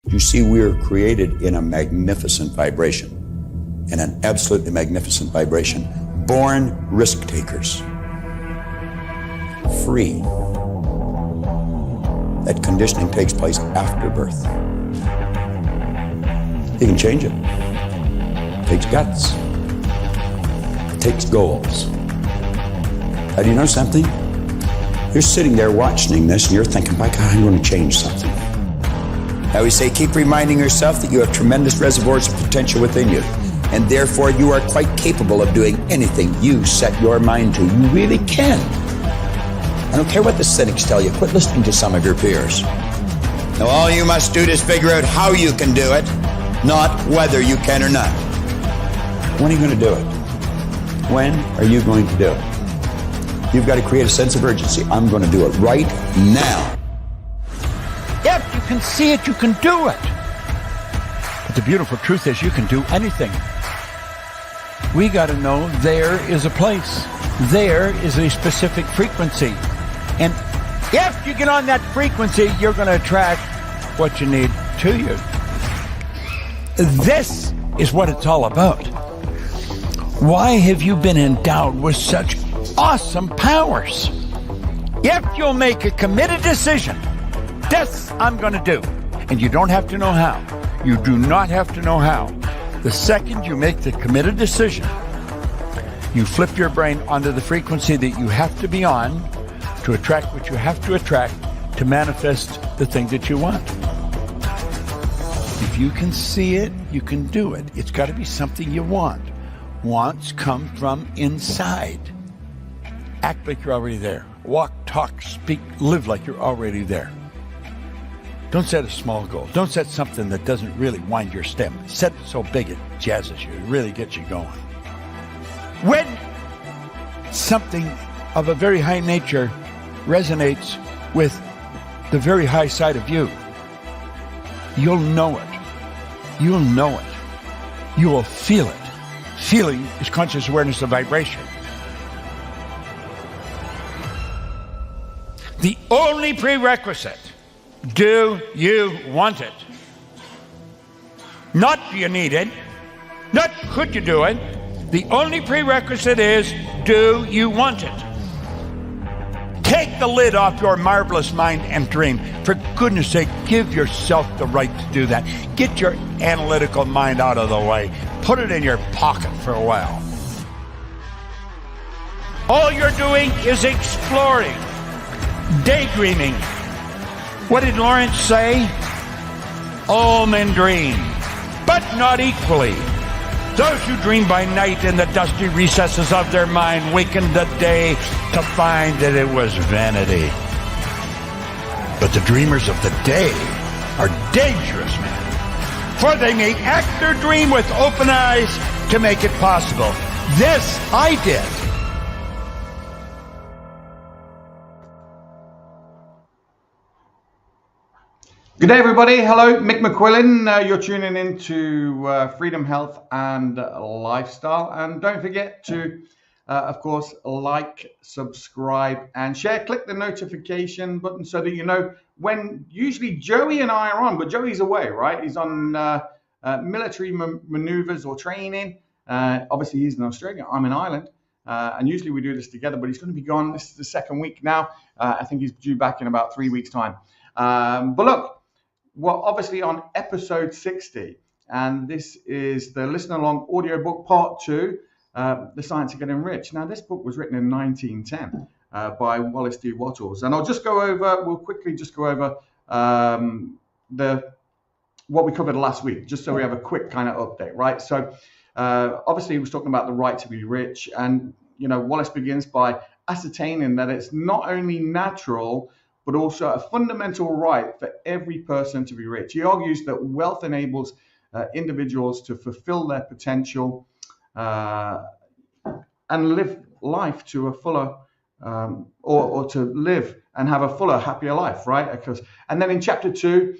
You see, we are created in a magnificent vibration, in an absolutely magnificent vibration. Born risk takers. Free. That conditioning takes place after birth. You can change it. It takes guts. It takes goals. Now, do you know something? You're sitting there watching this and you're thinking, my God, I'm going to change something. I always say, keep reminding yourself that you have tremendous reservoirs of potential within you, and therefore you are quite capable of doing anything you set your mind to. You really can. I don't care what the cynics tell you. Quit listening to some of your peers. Now all you must do is figure out how you can do it, not whether you can or not. When are you going to do it? When are you going to do it? You've got to create a sense of urgency. I'm going to do it right now. If you can see it, you can do it. But the beautiful truth is you can do anything. We got to know there is a place. There is a specific frequency. And if you get on that frequency, you're going to attract what you need to you. This is what it's all about. Why have you been endowed with such awesome powers? If you'll make a committed decision, this I'm going to do. And you don't have to know how. You do not have to know how. The second you make the committed decision, you flip your brain onto the frequency that you have to be on to attract what you have to attract to manifest the thing that you want. If you can see it, you can do it. It's got to be something you want. Wants come from inside. Act like you're already there. Walk, talk, speak, live like you're already there. Don't set a small goal. Don't set something that doesn't really wind your stem. Set it so big it jazzes you. It really gets you going. When something of a very high nature resonates with the very high side of you, you'll know it. You'll know it. You will feel it. Feeling is conscious awareness of vibration. The only prerequisite, do you want it? Not do you need it, not could you do it. The only prerequisite is, do you want it? Take the lid off your marvelous mind and dream. For goodness sake, give yourself the right to do that. Get your analytical mind out of the way. Put it in your pocket for a while. All you're doing is exploring, daydreaming. What did Lawrence say? All men dream, but not equally. Those who dream by night in the dusty recesses of their mind waken the day to find that it was vanity. But the dreamers of the day are dangerous men, for they may act their dream with open eyes to make it possible. This I did. Good day, everybody. Hello, Mick McQuillan. You're tuning into Freedom, Health and Lifestyle. And don't forget to, of course, like, subscribe and share. Click the notification button so that you know when usually Joey and I are on. But Joey's away, right? He's on military maneuvers or training. Obviously, he's in Australia. I'm in Ireland. And usually we do this together, but he's going to be gone. This is the second week now. I think he's due back in about 3 weeks' time. But look. Well, obviously on episode 60, and this is the Listen Along audiobook part 2, The Science of Getting Rich. Now, this book was written in 1910 by Wallace D. Wattles. And I'll just go over, we'll quickly just go over what we covered last week, just so we have a quick kind of update, right? So obviously he was talking about the right to be rich. And, you know, Wallace begins by ascertaining that it's not only natural, but also a fundamental right for every person to be rich. He argues that wealth enables individuals to fulfill their potential and live life to a fuller, or to live and have a fuller, happier life, right? And then in chapter 2,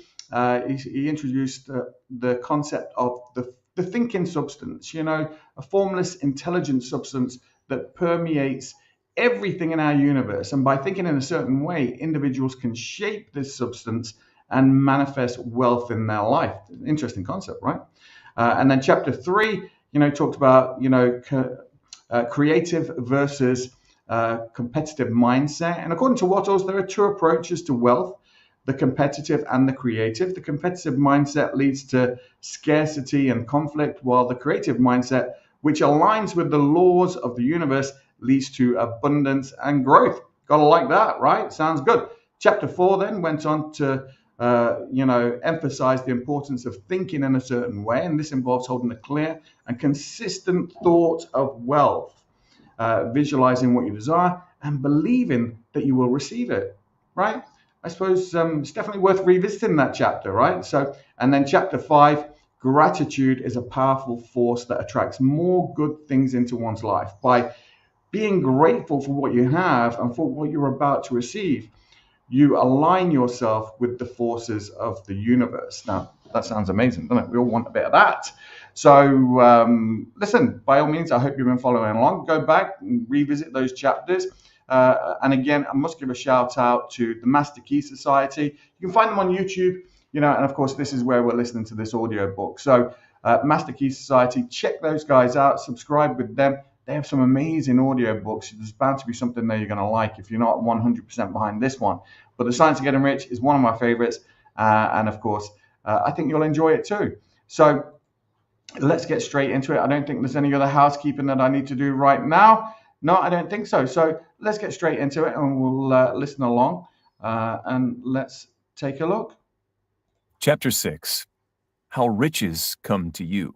he introduced the concept of the thinking substance, you know, a formless, intelligent substance that permeates everything in our universe. And by thinking in a certain way, individuals can shape this substance and manifest wealth in their life. Interesting concept, right? And then chapter 3, talks about, creative versus competitive mindset. And according to Wattles, there are two approaches to wealth: the competitive and the creative. The competitive mindset leads to scarcity and conflict, while the creative mindset, which aligns with the laws of the universe, leads to abundance and growth. Gotta like that, right? Sounds good. Chapter 4 then went on to emphasize the importance of thinking in a certain way, and this involves holding a clear and consistent thought of wealth, visualizing what you desire, and believing that you will receive it, right? I suppose it's definitely worth revisiting that chapter, right? So, and then chapter 5, gratitude is a powerful force that attracts more good things into one's life. By being grateful for what you have and for what you're about to receive, you align yourself with the forces of the universe. Now, that sounds amazing, doesn't it? We all want a bit of that. So, listen, by all means, I hope you've been following along. Go back and revisit those chapters. And again, I must give a shout out to the Master Key Society. You can find them on YouTube, and of course, this is where we're listening to this audio book. So, Master Key Society, check those guys out, subscribe with them. They have some amazing audio books. There's bound to be something there you're going to like if you're not 100% behind this one. But The Science of Getting Rich is one of my favorites. And of course, I think you'll enjoy it too. So let's get straight into it. I don't think there's any other housekeeping that I need to do right now. No, I don't think so. So let's get straight into it and we'll listen along and let's take a look. Chapter 6, How Riches Come to You.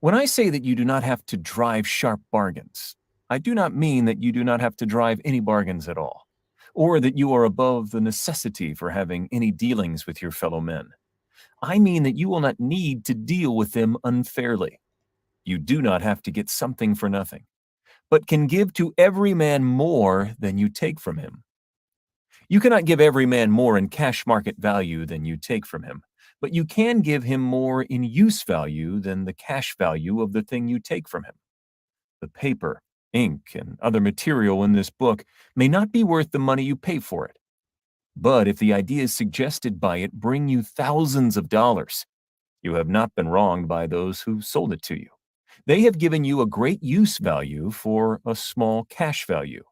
When I say that you do not have to drive sharp bargains, I do not mean that you do not have to drive any bargains at all, or that you are above the necessity for having any dealings with your fellow men. I mean that you will not need to deal with them unfairly. You do not have to get something for nothing, but can give to every man more than you take from him. You cannot give every man more in cash market value than you take from him, but you can give him more in use value than the cash value of the thing you take from him. The paper, ink, and other material in this book may not be worth the money you pay for it. But if the ideas suggested by it bring you thousands of dollars, you have not been wronged by those who sold it to you. They have given you a great use value for a small cash value.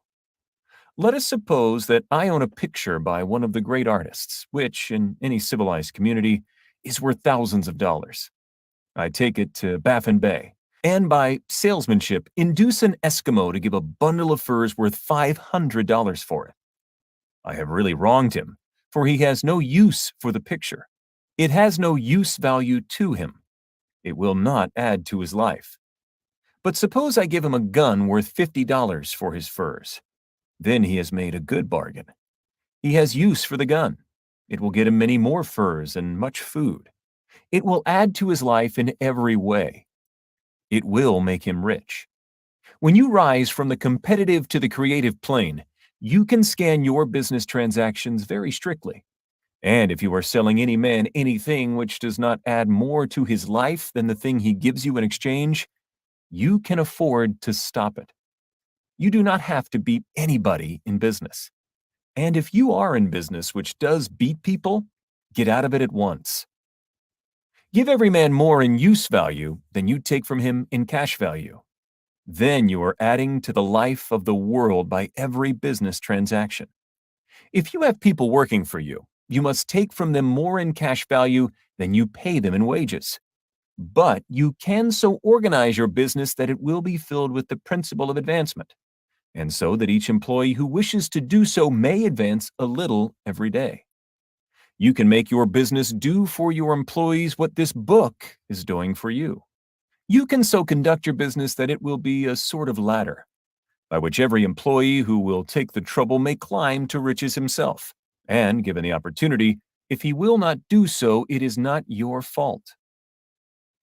Let us suppose that I own a picture by one of the great artists, which, in any civilized community, is worth thousands of dollars. I take it to Baffin Bay, and by salesmanship, induce an Eskimo to give a bundle of furs worth $500 for it. I have really wronged him, for he has no use for the picture. It has no use value to him. It will not add to his life. But suppose I give him a gun worth $50 for his furs. Then he has made a good bargain. He has use for the gun. It will get him many more furs and much food. It will add to his life in every way. It will make him rich. When you rise from the competitive to the creative plane, you can scan your business transactions very strictly. And if you are selling any man anything which does not add more to his life than the thing he gives you in exchange, you can afford to stop it. You do not have to beat anybody in business. And if you are in business which does beat people, get out of it at once. Give every man more in use value than you take from him in cash value. Then you are adding to the life of the world by every business transaction. If you have people working for you, you must take from them more in cash value than you pay them in wages. But you can so organize your business that it will be filled with the principle of advancement, and so that each employee who wishes to do so may advance a little every day. You can make your business do for your employees what this book is doing for you. You can so conduct your business that it will be a sort of ladder, by which every employee who will take the trouble may climb to riches himself. And, given the opportunity, if he will not do so, it is not your fault.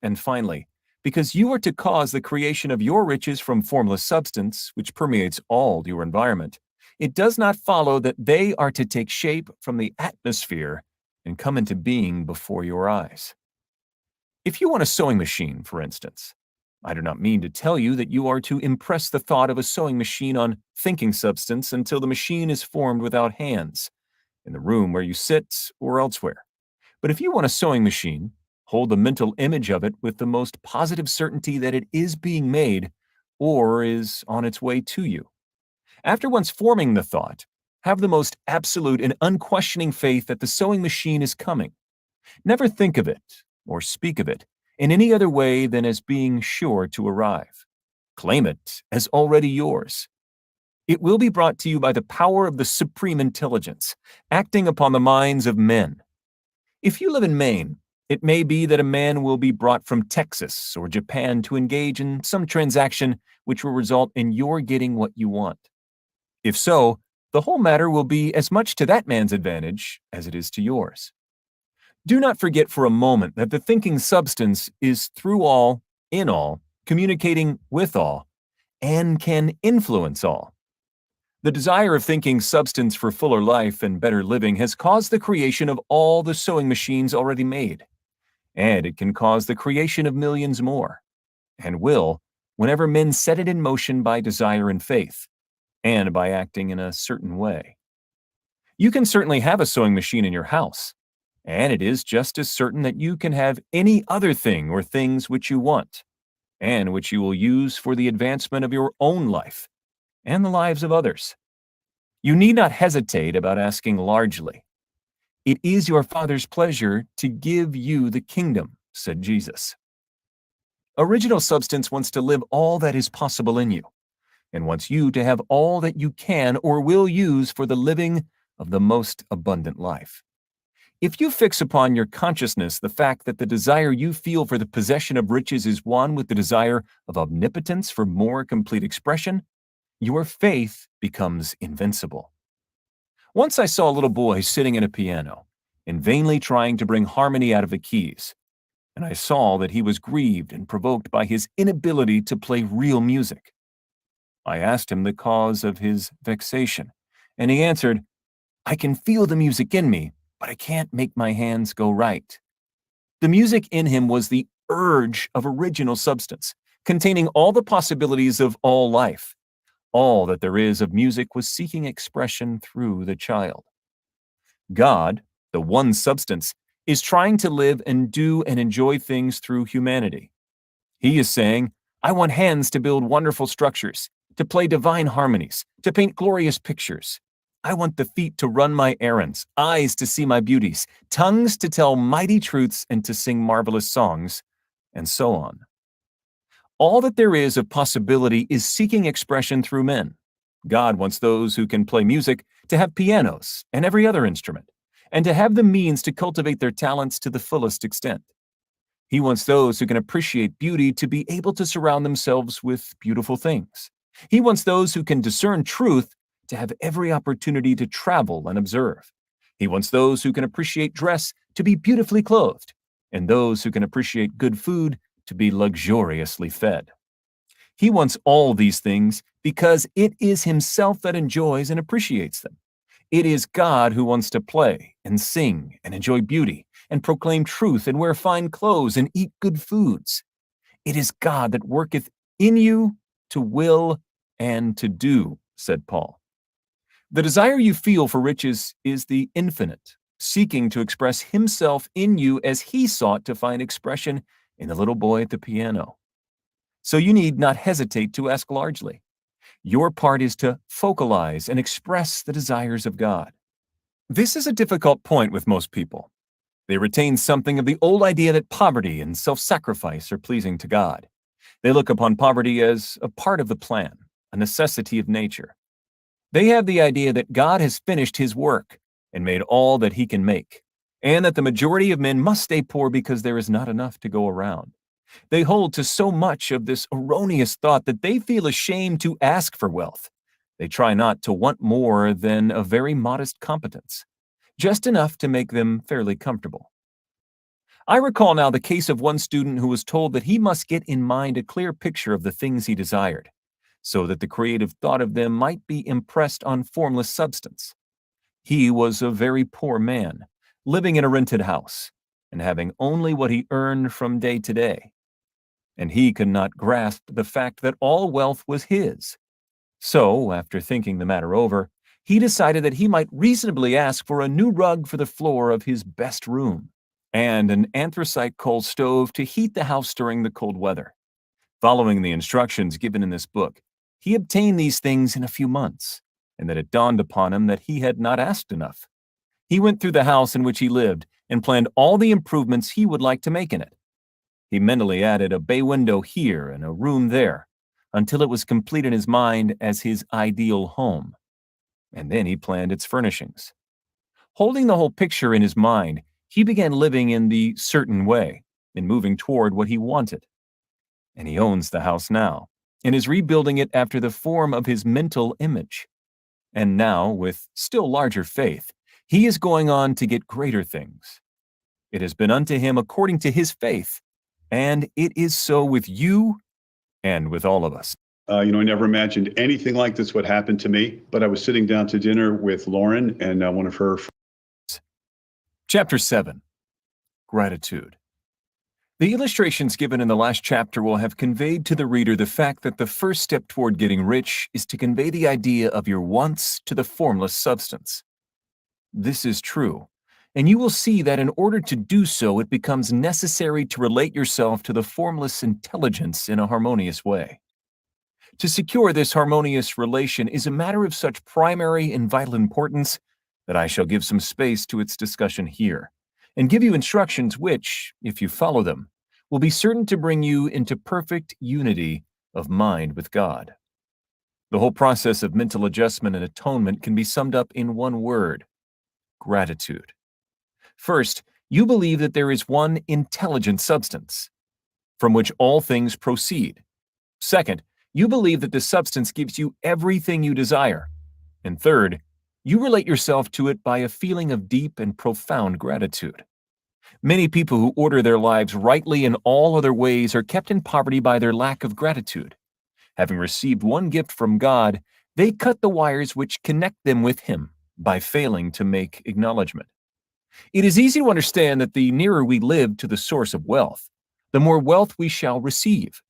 And finally, because you are to cause the creation of your riches from formless substance, which permeates all your environment, it does not follow that they are to take shape from the atmosphere and come into being before your eyes. If you want a sewing machine, for instance, I do not mean to tell you that you are to impress the thought of a sewing machine on thinking substance until the machine is formed without hands, in the room where you sit, or elsewhere. But if you want a sewing machine, hold a mental image of it with the most positive certainty that it is being made or is on its way to you. After once forming the thought, have the most absolute and unquestioning faith that the sewing machine is coming. Never think of it or speak of it in any other way than as being sure to arrive. Claim it as already yours. It will be brought to you by the power of the supreme intelligence, acting upon the minds of men. If you live in Maine, it may be that a man will be brought from Texas or Japan to engage in some transaction which will result in your getting what you want. If so, the whole matter will be as much to that man's advantage as it is to yours. Do not forget for a moment that the thinking substance is through all, in all, communicating with all, and can influence all. The desire of thinking substance for fuller life and better living has caused the creation of all the sewing machines already made, and it can cause the creation of millions more, and will, whenever men set it in motion by desire and faith, and by acting in a certain way. You can certainly have a sewing machine in your house, and it is just as certain that you can have any other thing or things which you want, and which you will use for the advancement of your own life and the lives of others. You need not hesitate about asking largely. It is your Father's pleasure to give you the kingdom, said Jesus. Original substance wants to live all that is possible in you, and wants you to have all that you can or will use for the living of the most abundant life. If you fix upon your consciousness the fact that the desire you feel for the possession of riches is one with the desire of omnipotence for more complete expression, your faith becomes invincible. Once I saw a little boy sitting at a piano and vainly trying to bring harmony out of the keys, and I saw that he was grieved and provoked by his inability to play real music. I asked him the cause of his vexation, and he answered, "I can feel the music in me, but I can't make my hands go right." The music in him was the urge of original substance, containing all the possibilities of all life. All that there is of music was seeking expression through the child. God, the one substance, is trying to live and do and enjoy things through humanity. He is saying, I want hands to build wonderful structures, to play divine harmonies, to paint glorious pictures. I want the feet to run my errands, eyes to see my beauties, tongues to tell mighty truths and to sing marvelous songs, and so on. All that there is of possibility is seeking expression through men. God wants those who can play music to have pianos and every other instrument, and to have the means to cultivate their talents to the fullest extent. He wants those who can appreciate beauty to be able to surround themselves with beautiful things. He wants those who can discern truth to have every opportunity to travel and observe. He wants those who can appreciate dress to be beautifully clothed, and those who can appreciate good food to be luxuriously fed. He wants all these things because it is himself that enjoys and appreciates them. It is God who wants to play and sing and enjoy beauty and proclaim truth and wear fine clothes and eat good foods. It is God that worketh in you to will and to do, said Paul. The desire you feel for riches is the infinite, seeking to express himself in you as he sought to find expression in the little boy at the piano. So you need not hesitate to ask largely. Your part is to focalize and express the desires of God. This is a difficult point with most people. They retain something of the old idea that poverty and self-sacrifice are pleasing to God. They look upon poverty as a part of the plan, a necessity of nature. They have the idea that God has finished his work and made all that he can make, and that the majority of men must stay poor because there is not enough to go around. They hold to so much of this erroneous thought that they feel ashamed to ask for wealth. They try not to want more than a very modest competence, just enough to make them fairly comfortable. I recall now the case of one student who was told that he must get in mind a clear picture of the things he desired, so that the creative thought of them might be impressed on formless substance. He was a very poor man, living in a rented house, and having only what he earned from day to day. And he could not grasp the fact that all wealth was his. So, after thinking the matter over, he decided that he might reasonably ask for a new rug for the floor of his best room and an anthracite coal stove to heat the house during the cold weather. Following the instructions given in this book, he obtained these things in a few months, and then it dawned upon him that he had not asked enough. He went through the house in which he lived and planned all the improvements he would like to make in it. He mentally added a bay window here and a room there, until it was complete in his mind as his ideal home. And then he planned its furnishings. Holding the whole picture in his mind, he began living in the certain way and moving toward what he wanted. And he owns the house now and is rebuilding it after the form of his mental image. And now, with still larger faith, he is going on to get greater things. It has been unto him according to his faith, and it is so with you and with all of us. I never imagined anything like this would happen to me, but I was sitting down to dinner with Lauren and one of her. Chapter 7. Gratitude. The illustrations given in the last chapter will have conveyed to the reader the fact that the first step toward getting rich is to convey the idea of your wants to the formless substance. This is true, and you will see that in order to do so, it becomes necessary to relate yourself to the formless intelligence in a harmonious way. To secure this harmonious relation is a matter of such primary and vital importance that I shall give some space to its discussion here, and give you instructions which, if you follow them, will be certain to bring you into perfect unity of mind with God. The whole process of mental adjustment and atonement can be summed up in one word: gratitude. First, you believe that there is one intelligent substance, from which all things proceed. Second, you believe that the substance gives you everything you desire. And third, you relate yourself to it by a feeling of deep and profound gratitude. Many people who order their lives rightly in all other ways are kept in poverty by their lack of gratitude. Having received one gift from God, they cut the wires which connect them with Him by failing to make acknowledgement. It is easy to understand that the nearer we live to the source of wealth, the more wealth we shall receive.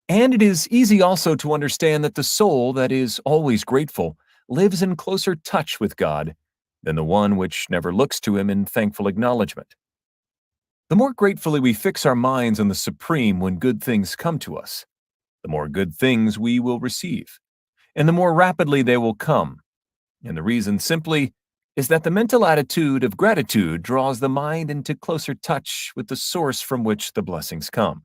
And it is easy also to understand that the soul that is always grateful lives in closer touch with God than the one which never looks to Him in thankful acknowledgement. The more gratefully we fix our minds on the Supreme when good things come to us, the more good things we will receive, and the more rapidly they will come. And the reason simply is that the mental attitude of gratitude draws the mind into closer touch with the source from which the blessings come.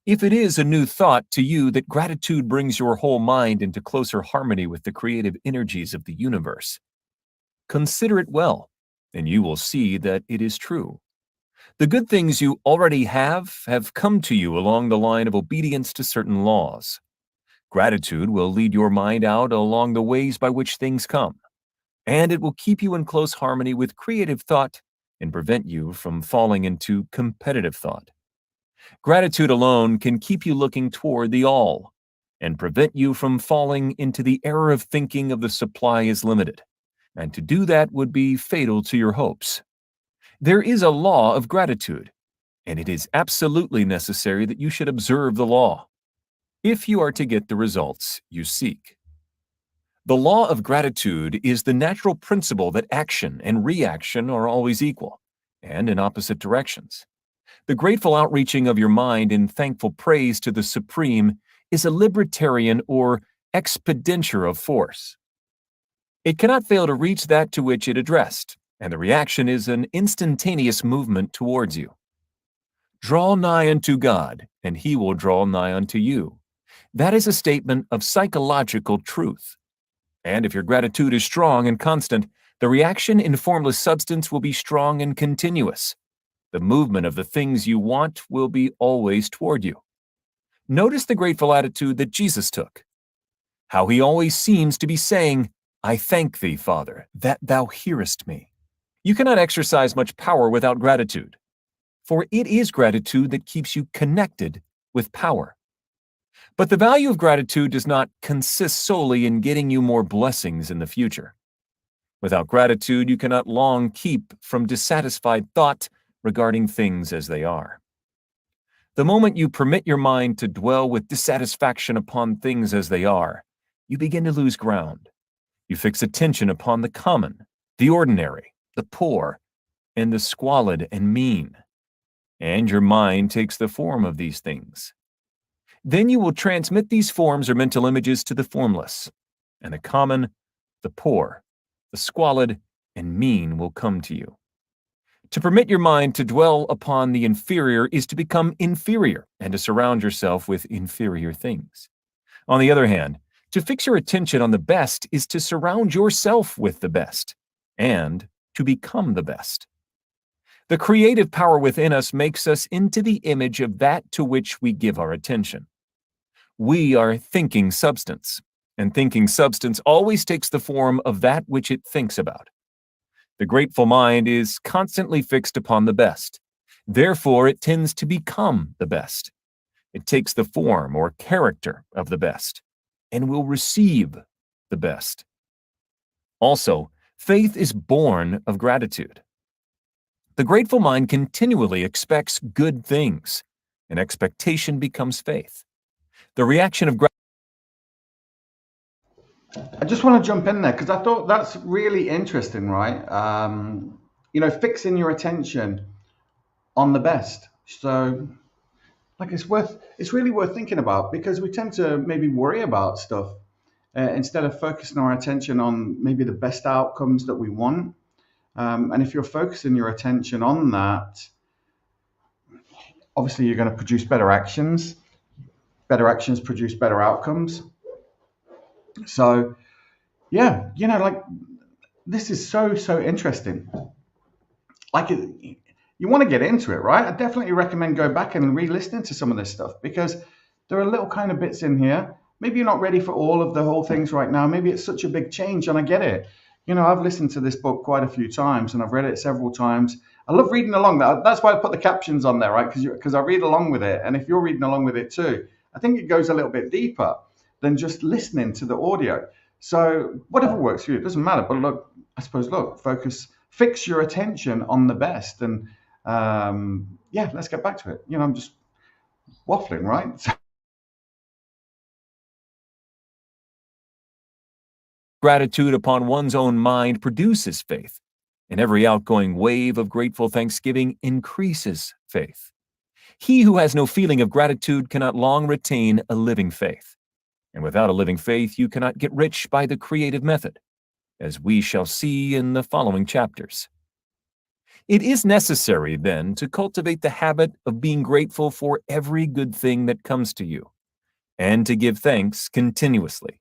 If it is a new thought to you that gratitude brings your whole mind into closer harmony with the creative energies of the universe, consider it well, and you will see that it is true. The good things you already have come to you along the line of obedience to certain laws. Gratitude will lead your mind out along the ways by which things come, and it will keep you in close harmony with creative thought and prevent you from falling into competitive thought. Gratitude alone can keep you looking toward the all and prevent you from falling into the error of thinking of the supply is limited, and to do that would be fatal to your hopes. There is a law of gratitude, and it is absolutely necessary that you should observe the law if you are to get the results you seek. The law of gratitude is the natural principle that action and reaction are always equal and in opposite directions. The grateful outreaching of your mind in thankful praise to the Supreme is a libertarian or expenditure of force. It cannot fail to reach that to which it addressed, and the reaction is an instantaneous movement towards you. Draw nigh unto God, and He will draw nigh unto you. That is a statement of psychological truth. And if your gratitude is strong and constant, the reaction in formless substance will be strong and continuous. The movement of the things you want will be always toward you. Notice the grateful attitude that Jesus took. How He always seems to be saying, "I thank Thee, Father, that Thou hearest me." You cannot exercise much power without gratitude, for it is gratitude that keeps you connected with power. But the value of gratitude does not consist solely in getting you more blessings in the future. Without gratitude, you cannot long keep from dissatisfied thought regarding things as they are. The moment you permit your mind to dwell with dissatisfaction upon things as they are, you begin to lose ground. You fix attention upon the common, the ordinary, the poor, and the squalid and mean. And your mind takes the form of these things. Then you will transmit these forms or mental images to the formless, and the common, the poor, the squalid, and mean will come to you. To permit your mind to dwell upon the inferior is to become inferior and to surround yourself with inferior things. On the other hand, to fix your attention on the best is to surround yourself with the best and to become the best. The creative power within us makes us into the image of that to which we give our attention. We are thinking substance, and thinking substance always takes the form of that which it thinks about. The grateful mind is constantly fixed upon the best. Therefore, it tends to become the best. It takes the form or character of the best and will receive the best. Also, faith is born of gratitude. The grateful mind continually expects good things, and expectation becomes faith. The reaction of gratitude. I just want to jump in there because I thought that's really interesting, right? Fixing your attention on the best. So, like, it's really worth thinking about, because we tend to maybe worry about stuff instead of focusing our attention on maybe the best outcomes that we want. And if you're focusing your attention on that, obviously you're going to produce better actions. Better actions produce better outcomes. So, yeah, this is so interesting. You want to get into it, right? I definitely recommend going back and re-listening to some of this stuff, because there are little kind of bits in here. Maybe you're not ready for all of the whole things right now. Maybe it's such a big change, and I get it. I've listened to this book quite a few times, and I've read it several times. I love reading along. That's why I put the captions on there, right? Because I read along with it, and if you're reading along with it too, I think it goes a little bit deeper than just listening to the audio. So whatever works for you, it doesn't matter. But fix your attention on the best. And let's get back to it. I'm just waffling, right? Gratitude upon one's own mind produces faith, and every outgoing wave of grateful thanksgiving increases faith. He who has no feeling of gratitude cannot long retain a living faith. And without a living faith, you cannot get rich by the creative method, as we shall see in the following chapters. It is necessary, then, to cultivate the habit of being grateful for every good thing that comes to you, and to give thanks continuously.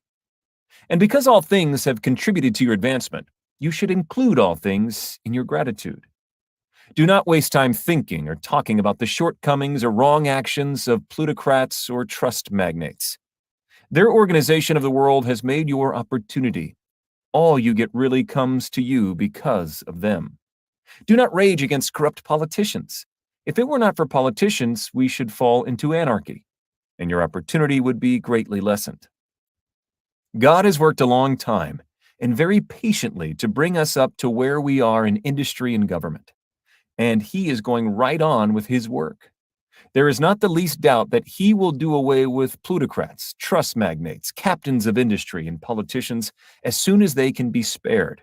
And because all things have contributed to your advancement, you should include all things in your gratitude. Do not waste time thinking or talking about the shortcomings or wrong actions of plutocrats or trust magnates. Their organization of the world has made your opportunity. All you get really comes to you because of them. Do not rage against corrupt politicians. If it were not for politicians, we should fall into anarchy, and your opportunity would be greatly lessened. God has worked a long time and very patiently to bring us up to where we are in industry and government, and He is going right on with His work. There is not the least doubt that He will do away with plutocrats, trust magnates, captains of industry, and politicians as soon as they can be spared.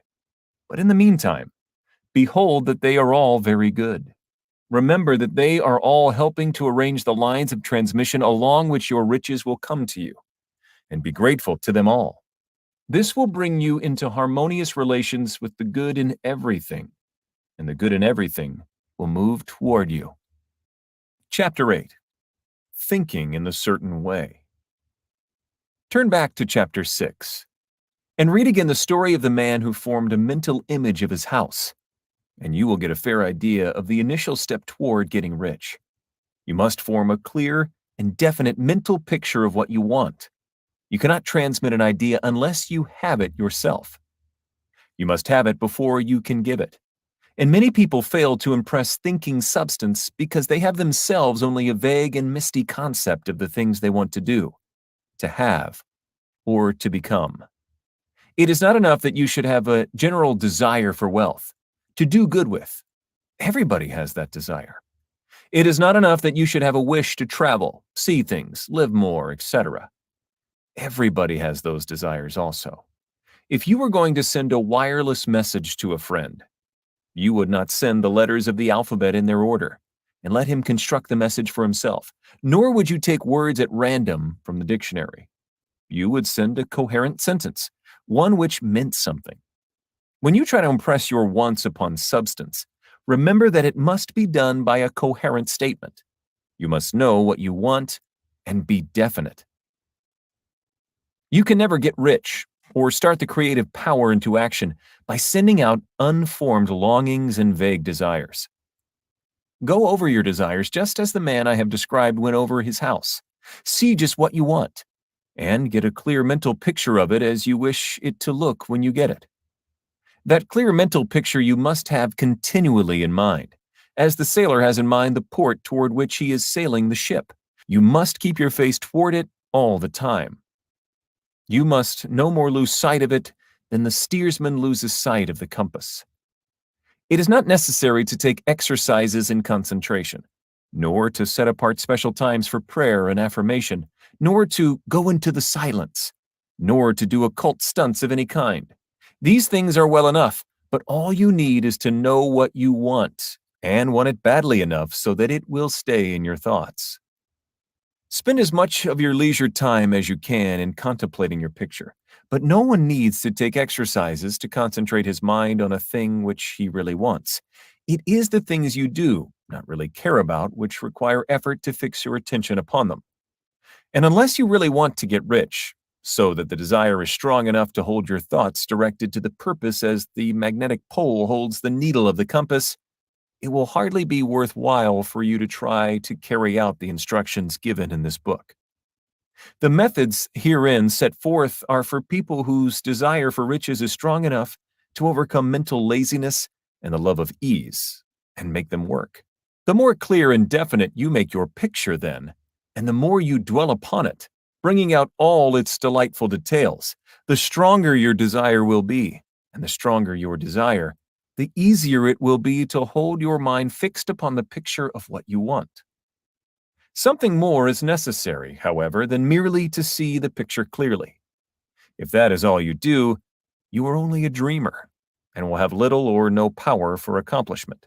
But in the meantime, behold that they are all very good. Remember that they are all helping to arrange the lines of transmission along which your riches will come to you, and be grateful to them all. This will bring you into harmonious relations with the good in everything, and the good in everything will move toward you. Chapter 8. Thinking in a Certain Way. Turn back to Chapter 6, and read again the story of the man who formed a mental image of his house, and you will get a fair idea of the initial step toward getting rich. You must form a clear and definite mental picture of what you want. You cannot transmit an idea unless you have it yourself. You must have it before you can give it. And many people fail to impress thinking substance because they have themselves only a vague and misty concept of the things they want to do, to have, or to become. It is not enough that you should have a general desire for wealth, to do good with. Everybody has that desire. It is not enough that you should have a wish to travel, see things, live more, etc. Everybody has those desires also. If you were going to send a wireless message to a friend, you would not send the letters of the alphabet in their order and let him construct the message for himself, nor would you take words at random from the dictionary. You would send a coherent sentence, one which meant something. When you try to impress your wants upon substance, remember that it must be done by a coherent statement. You must know what you want and be definite. You can never get rich or start the creative power into action by sending out unformed longings and vague desires. Go over your desires just as the man I have described went over his house. See just what you want, and get a clear mental picture of it as you wish it to look when you get it. That clear mental picture you must have continually in mind, as the sailor has in mind the port toward which he is sailing the ship. You must keep your face toward it all the time. You must no more lose sight of it than the steersman loses sight of the compass. It is not necessary to take exercises in concentration, nor to set apart special times for prayer and affirmation, nor to go into the silence, nor to do occult stunts of any kind. These things are well enough, but all you need is to know what you want, and want it badly enough so that it will stay in your thoughts. Spend as much of your leisure time as you can in contemplating your picture, but no one needs to take exercises to concentrate his mind on a thing which he really wants. It is the things you do, not really care about, which require effort to fix your attention upon them. And unless you really want to get rich, so that the desire is strong enough to hold your thoughts directed to the purpose as the magnetic pole holds the needle of the compass, it will hardly be worthwhile for you to try to carry out the instructions given in this book. The methods herein set forth are for people whose desire for riches is strong enough to overcome mental laziness and the love of ease and make them work. The more clear and definite you make your picture then, and the more you dwell upon it, bringing out all its delightful details, the stronger your desire will be, and the stronger your desire, the easier it will be to hold your mind fixed upon the picture of what you want. Something more is necessary, however, than merely to see the picture clearly. If that is all you do, you are only a dreamer, and will have little or no power for accomplishment.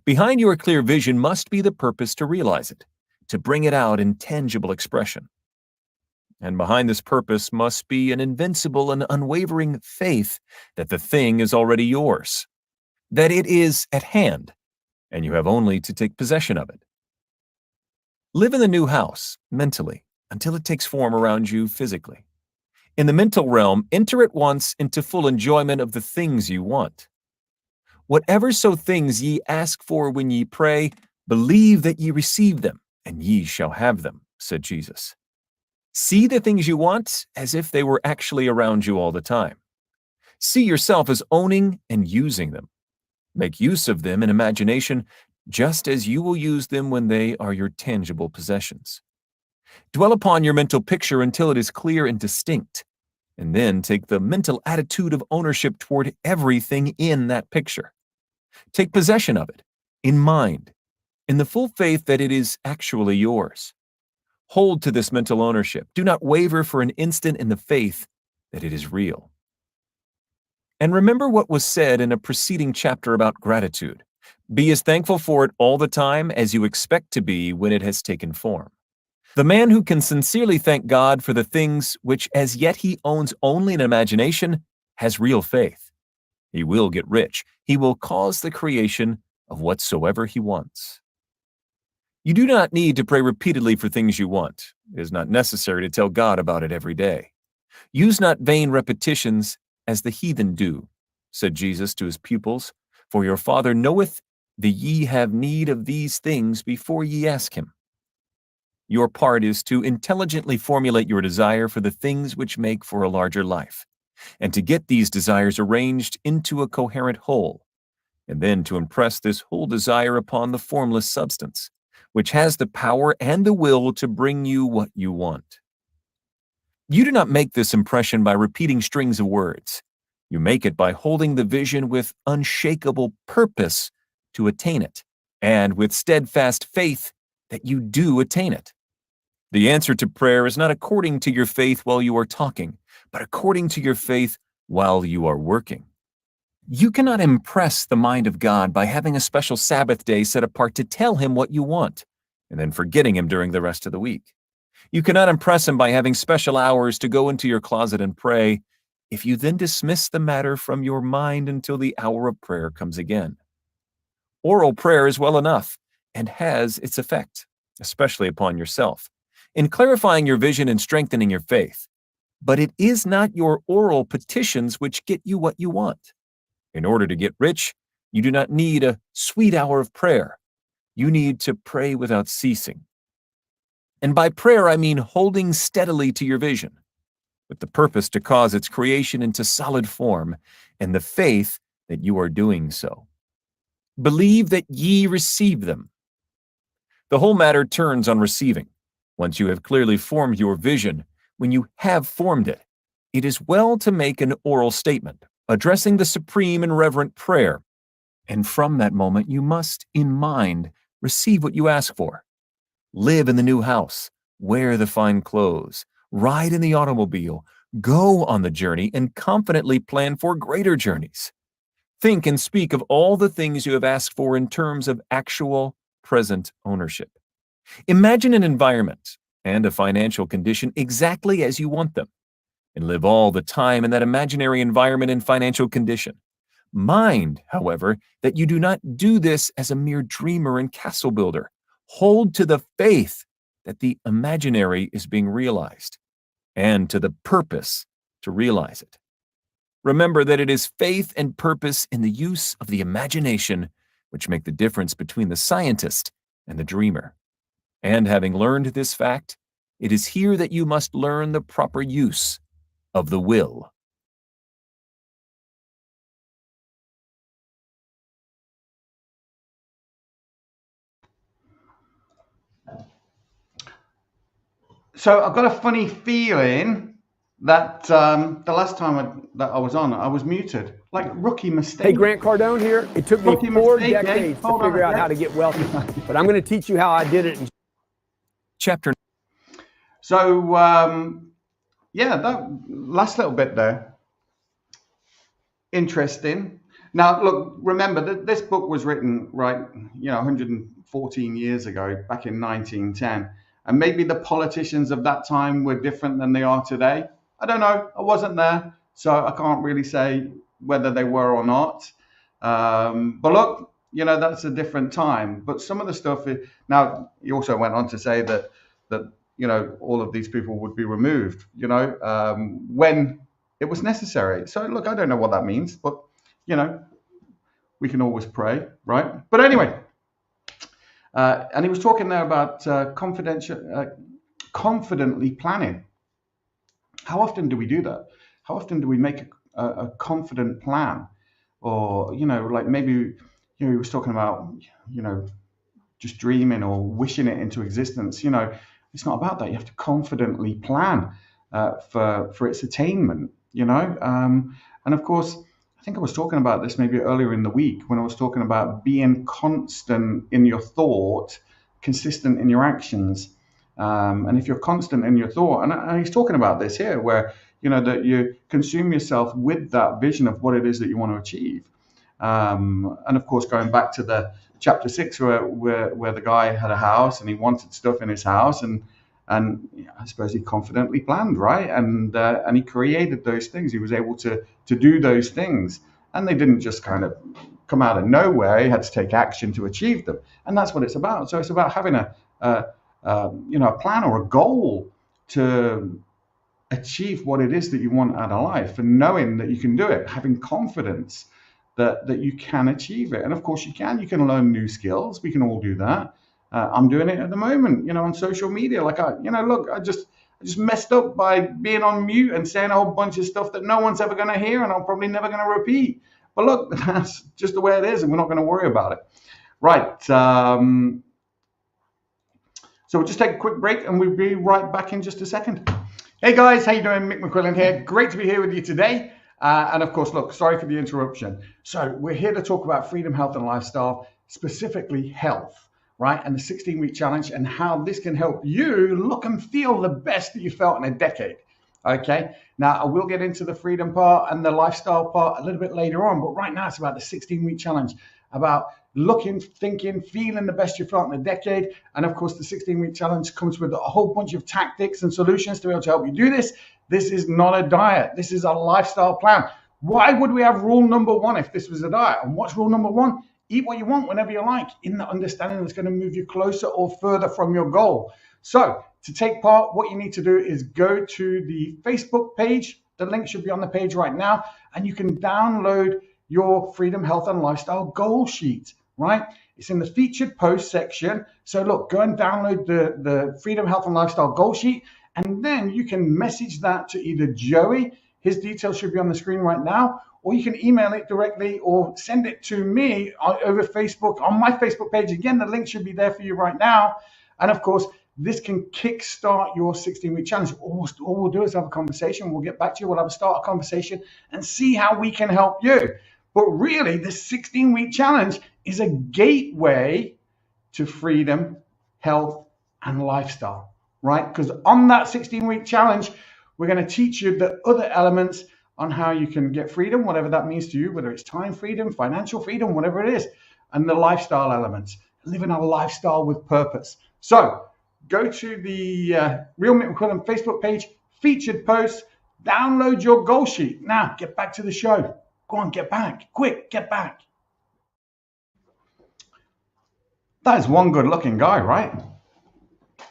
Behind your clear vision must be the purpose to realize it, to bring it out in tangible expression. And behind this purpose must be an invincible and unwavering faith that the thing is already yours, that it is at hand, and you have only to take possession of it. Live in the new house, mentally, until it takes form around you physically. In the mental realm, enter at once into full enjoyment of the things you want. Whatever so things ye ask for when ye pray, believe that ye receive them, and ye shall have them, said Jesus. See the things you want as if they were actually around you all the time. See yourself as owning and using them. Make use of them in imagination, just as you will use them when they are your tangible possessions. Dwell upon your mental picture until it is clear and distinct, and then take the mental attitude of ownership toward everything in that picture. Take possession of it, in mind, in the full faith that it is actually yours. Hold to this mental ownership. Do not waver for an instant in the faith that it is real. And remember what was said in a preceding chapter about gratitude. Be as thankful for it all the time as you expect to be when it has taken form. The man who can sincerely thank God for the things which as yet he owns only in imagination has real faith. He will get rich. He will cause the creation of whatsoever he wants. You do not need to pray repeatedly for things you want. It is not necessary to tell God about it every day. Use not vain repetitions as the heathen do, said Jesus to his pupils, for your Father knoweth that ye have need of these things before ye ask him. Your part is to intelligently formulate your desire for the things which make for a larger life, and to get these desires arranged into a coherent whole, and then to impress this whole desire upon the formless substance, which has the power and the will to bring you what you want. You do not make this impression by repeating strings of words. You make it by holding the vision with unshakable purpose to attain it, and with steadfast faith that you do attain it. The answer to prayer is not according to your faith while you are talking, but according to your faith while you are working. You cannot impress the mind of God by having a special Sabbath day set apart to tell him what you want, and then forgetting him during the rest of the week. You cannot impress him by having special hours to go into your closet and pray, if you then dismiss the matter from your mind until the hour of prayer comes again. Oral prayer is well enough and has its effect, especially upon yourself, in clarifying your vision and strengthening your faith. But it is not your oral petitions which get you what you want. In order to get rich, you do not need a sweet hour of prayer. You need to pray without ceasing. And by prayer, I mean holding steadily to your vision, with the purpose to cause its creation into solid form, and the faith that you are doing so. Believe that ye receive them. The whole matter turns on receiving. Once you have clearly formed your vision, when you have formed it, it is well to make an oral statement, addressing the supreme and reverent prayer. And from that moment, you must, in mind, receive what you ask for. Live in the new house, wear the fine clothes, ride in the automobile, go on the journey, and confidently plan for greater journeys. Think and speak of all the things you have asked for in terms of actual, present ownership. Imagine an environment and a financial condition exactly as you want them, and live all the time in that imaginary environment and financial condition. Mind, however, that you do not do this as a mere dreamer and castle builder. Hold to the faith that the imaginary is being realized, and to the purpose to realize it. Remember that it is faith and purpose in the use of the imagination which make the difference between the scientist and the dreamer. And having learned this fact, it is here that you must learn the proper use of the will. So I've got a funny feeling that the last time that I was on, I was muted. Like rookie mistake. Hey, Grant Cardone here. It took me Rookie 4 mistake, decades to Hold figure on, out how to get wealthy, but I'm going to teach you how I did it. Chapter. So, yeah, that last little bit there. Interesting. Now, look, remember that this book was written, right, 114 years ago, back in 1910. And maybe the politicians of that time were different than they are today. I don't know. I wasn't there, so I can't really say whether they were or not. But look, that's a different time. But some of the stuff, now, he also went on to say that all of these people would be removed, when it was necessary. So look, I don't know what that means, but we can always pray, right? But anyway, and he was talking there about confidently planning. How often do we do that? How often do we make a confident plan? Or like maybe he was talking about just dreaming or wishing it into existence. It's not about that. You have to confidently plan for its attainment. And of course, I think I was talking about this maybe earlier in the week when I was talking about being constant in your thought, consistent in your actions. And if you're constant in your thought, and he's talking about this here, where that you consume yourself with that vision of what it is that you want to achieve. And of course, going back to the chapter 6, where the guy had a house and he wanted stuff in his house, and I suppose he confidently planned, right? And he created those things. He was able to do those things, and they didn't just kind of come out of nowhere. He had to take action to achieve them, and that's what it's about. So it's about having a plan or a goal to achieve what it is that you want out of life, and knowing that you can do it, having confidence that you can achieve it. And of course you can learn new skills. We can all do that. I'm doing it at the moment, on social media. Like I just messed up by being on mute and saying a whole bunch of stuff that no one's ever going to hear, and I'm probably never going to repeat. But look, that's just the way it is, and we're not going to worry about it. Right. So we'll just take a quick break, and we'll be right back in just a second. Hey guys, how you doing? Mick McQuillan here. Great to be here with you today. And of course, look, sorry for the interruption. So we're here to talk about freedom, health, and lifestyle, specifically health, right? And the 16-week challenge, and how this can help you look and feel the best that you felt in a decade. Okay. Now, I will get into the freedom part and the lifestyle part a little bit later on, but right now it's about the 16-week challenge, about looking, thinking, feeling the best you felt in a decade. And of course, the 16-week challenge comes with a whole bunch of tactics and solutions to be able to help you do this. This is not a diet. This is a lifestyle plan. Why would we have rule number one if this was a diet? And what's rule number one? Eat what you want whenever you like, in the understanding that's going to move you closer or further from your goal. So to take part, what you need to do is go to the Facebook page. The link should be on the page right now, and you can download your Freedom, Health, and Lifestyle goal sheet, right? It's in the featured post section. So look, go and download the Freedom, Health, and Lifestyle goal sheet, and then you can message that to either Joey. His details should be on the screen right now, or you can email it directly or send it to me over Facebook on my Facebook page. Again, the link should be there for you right now. And of course, this can kickstart your 16-week challenge. All we'll do is have a conversation. We'll get back to you. We'll start a conversation and see how we can help you. But really, this 16-week challenge is a gateway to freedom, health, and lifestyle, right? Because on that 16-week challenge, we're going to teach you the other elements on how you can get freedom, whatever that means to you, whether it's time freedom, financial freedom, whatever it is, and the lifestyle elements, living a lifestyle with purpose. So go to the Real Mick McQuillan Facebook page, featured posts, download your goal sheet. Now, get back to the show. Go on, get back. Quick, get back. That is one good-looking guy, right?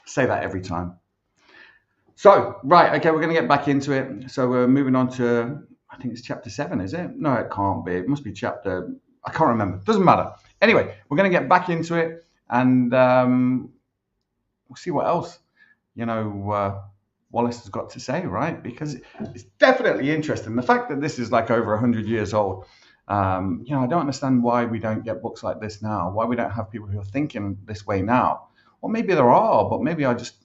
Say that every time. So, right, okay, we're going to get back into it. So we're moving on to, I think it's chapter 7, is it? No, it can't be. It must be chapter, I can't remember. Doesn't matter. Anyway, we're going to get back into it, and we'll see what else, Wallace has got to say, right? Because it's definitely interesting. The fact that this is like over 100 years old, I don't understand why we don't get books like this now, why we don't have people who are thinking this way now. Well, maybe there are, but maybe I just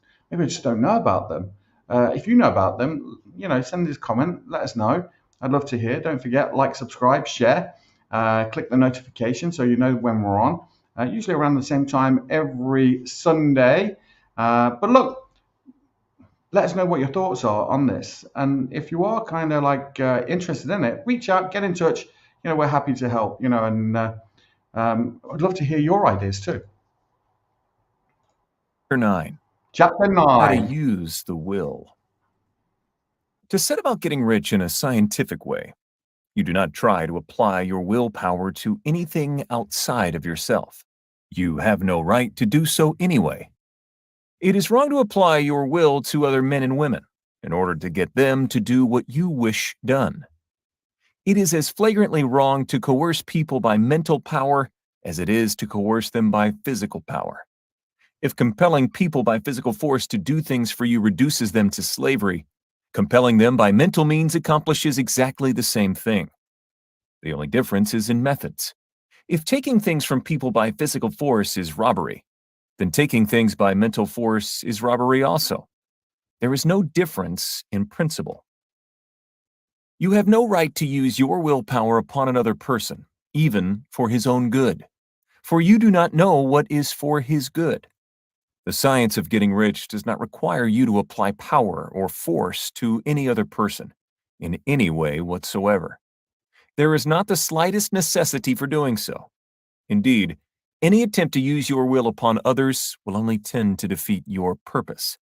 don't know about them. If you know about them, send us a comment, let us know. I'd love to hear. Don't forget, like, subscribe, share, click the notification so you know when we're on. Usually around the same time every Sunday. But look, let us know what your thoughts are on this. And if you are kind of like interested in it, reach out, get in touch. We're happy to help, and I'd love to hear your ideas too. Chapter 9. How to 9. use the will. To set about getting rich in a scientific way, you do not try to apply your willpower to anything outside of yourself. You have no right to do so anyway. It is wrong to apply your will to other men and women in order to get them to do what you wish done. It is as flagrantly wrong to coerce people by mental power as it is to coerce them by physical power. If compelling people by physical force to do things for you reduces them to slavery, compelling them by mental means accomplishes exactly the same thing. The only difference is in methods. If taking things from people by physical force is robbery, then taking things by mental force is robbery also. There is no difference in principle. You have no right to use your willpower upon another person, even for his own good, for you do not know what is for his good. The science of getting rich does not require you to apply power or force to any other person, in any way whatsoever. There is not the slightest necessity for doing so. Indeed, any attempt to use your will upon others will only tend to defeat your purpose.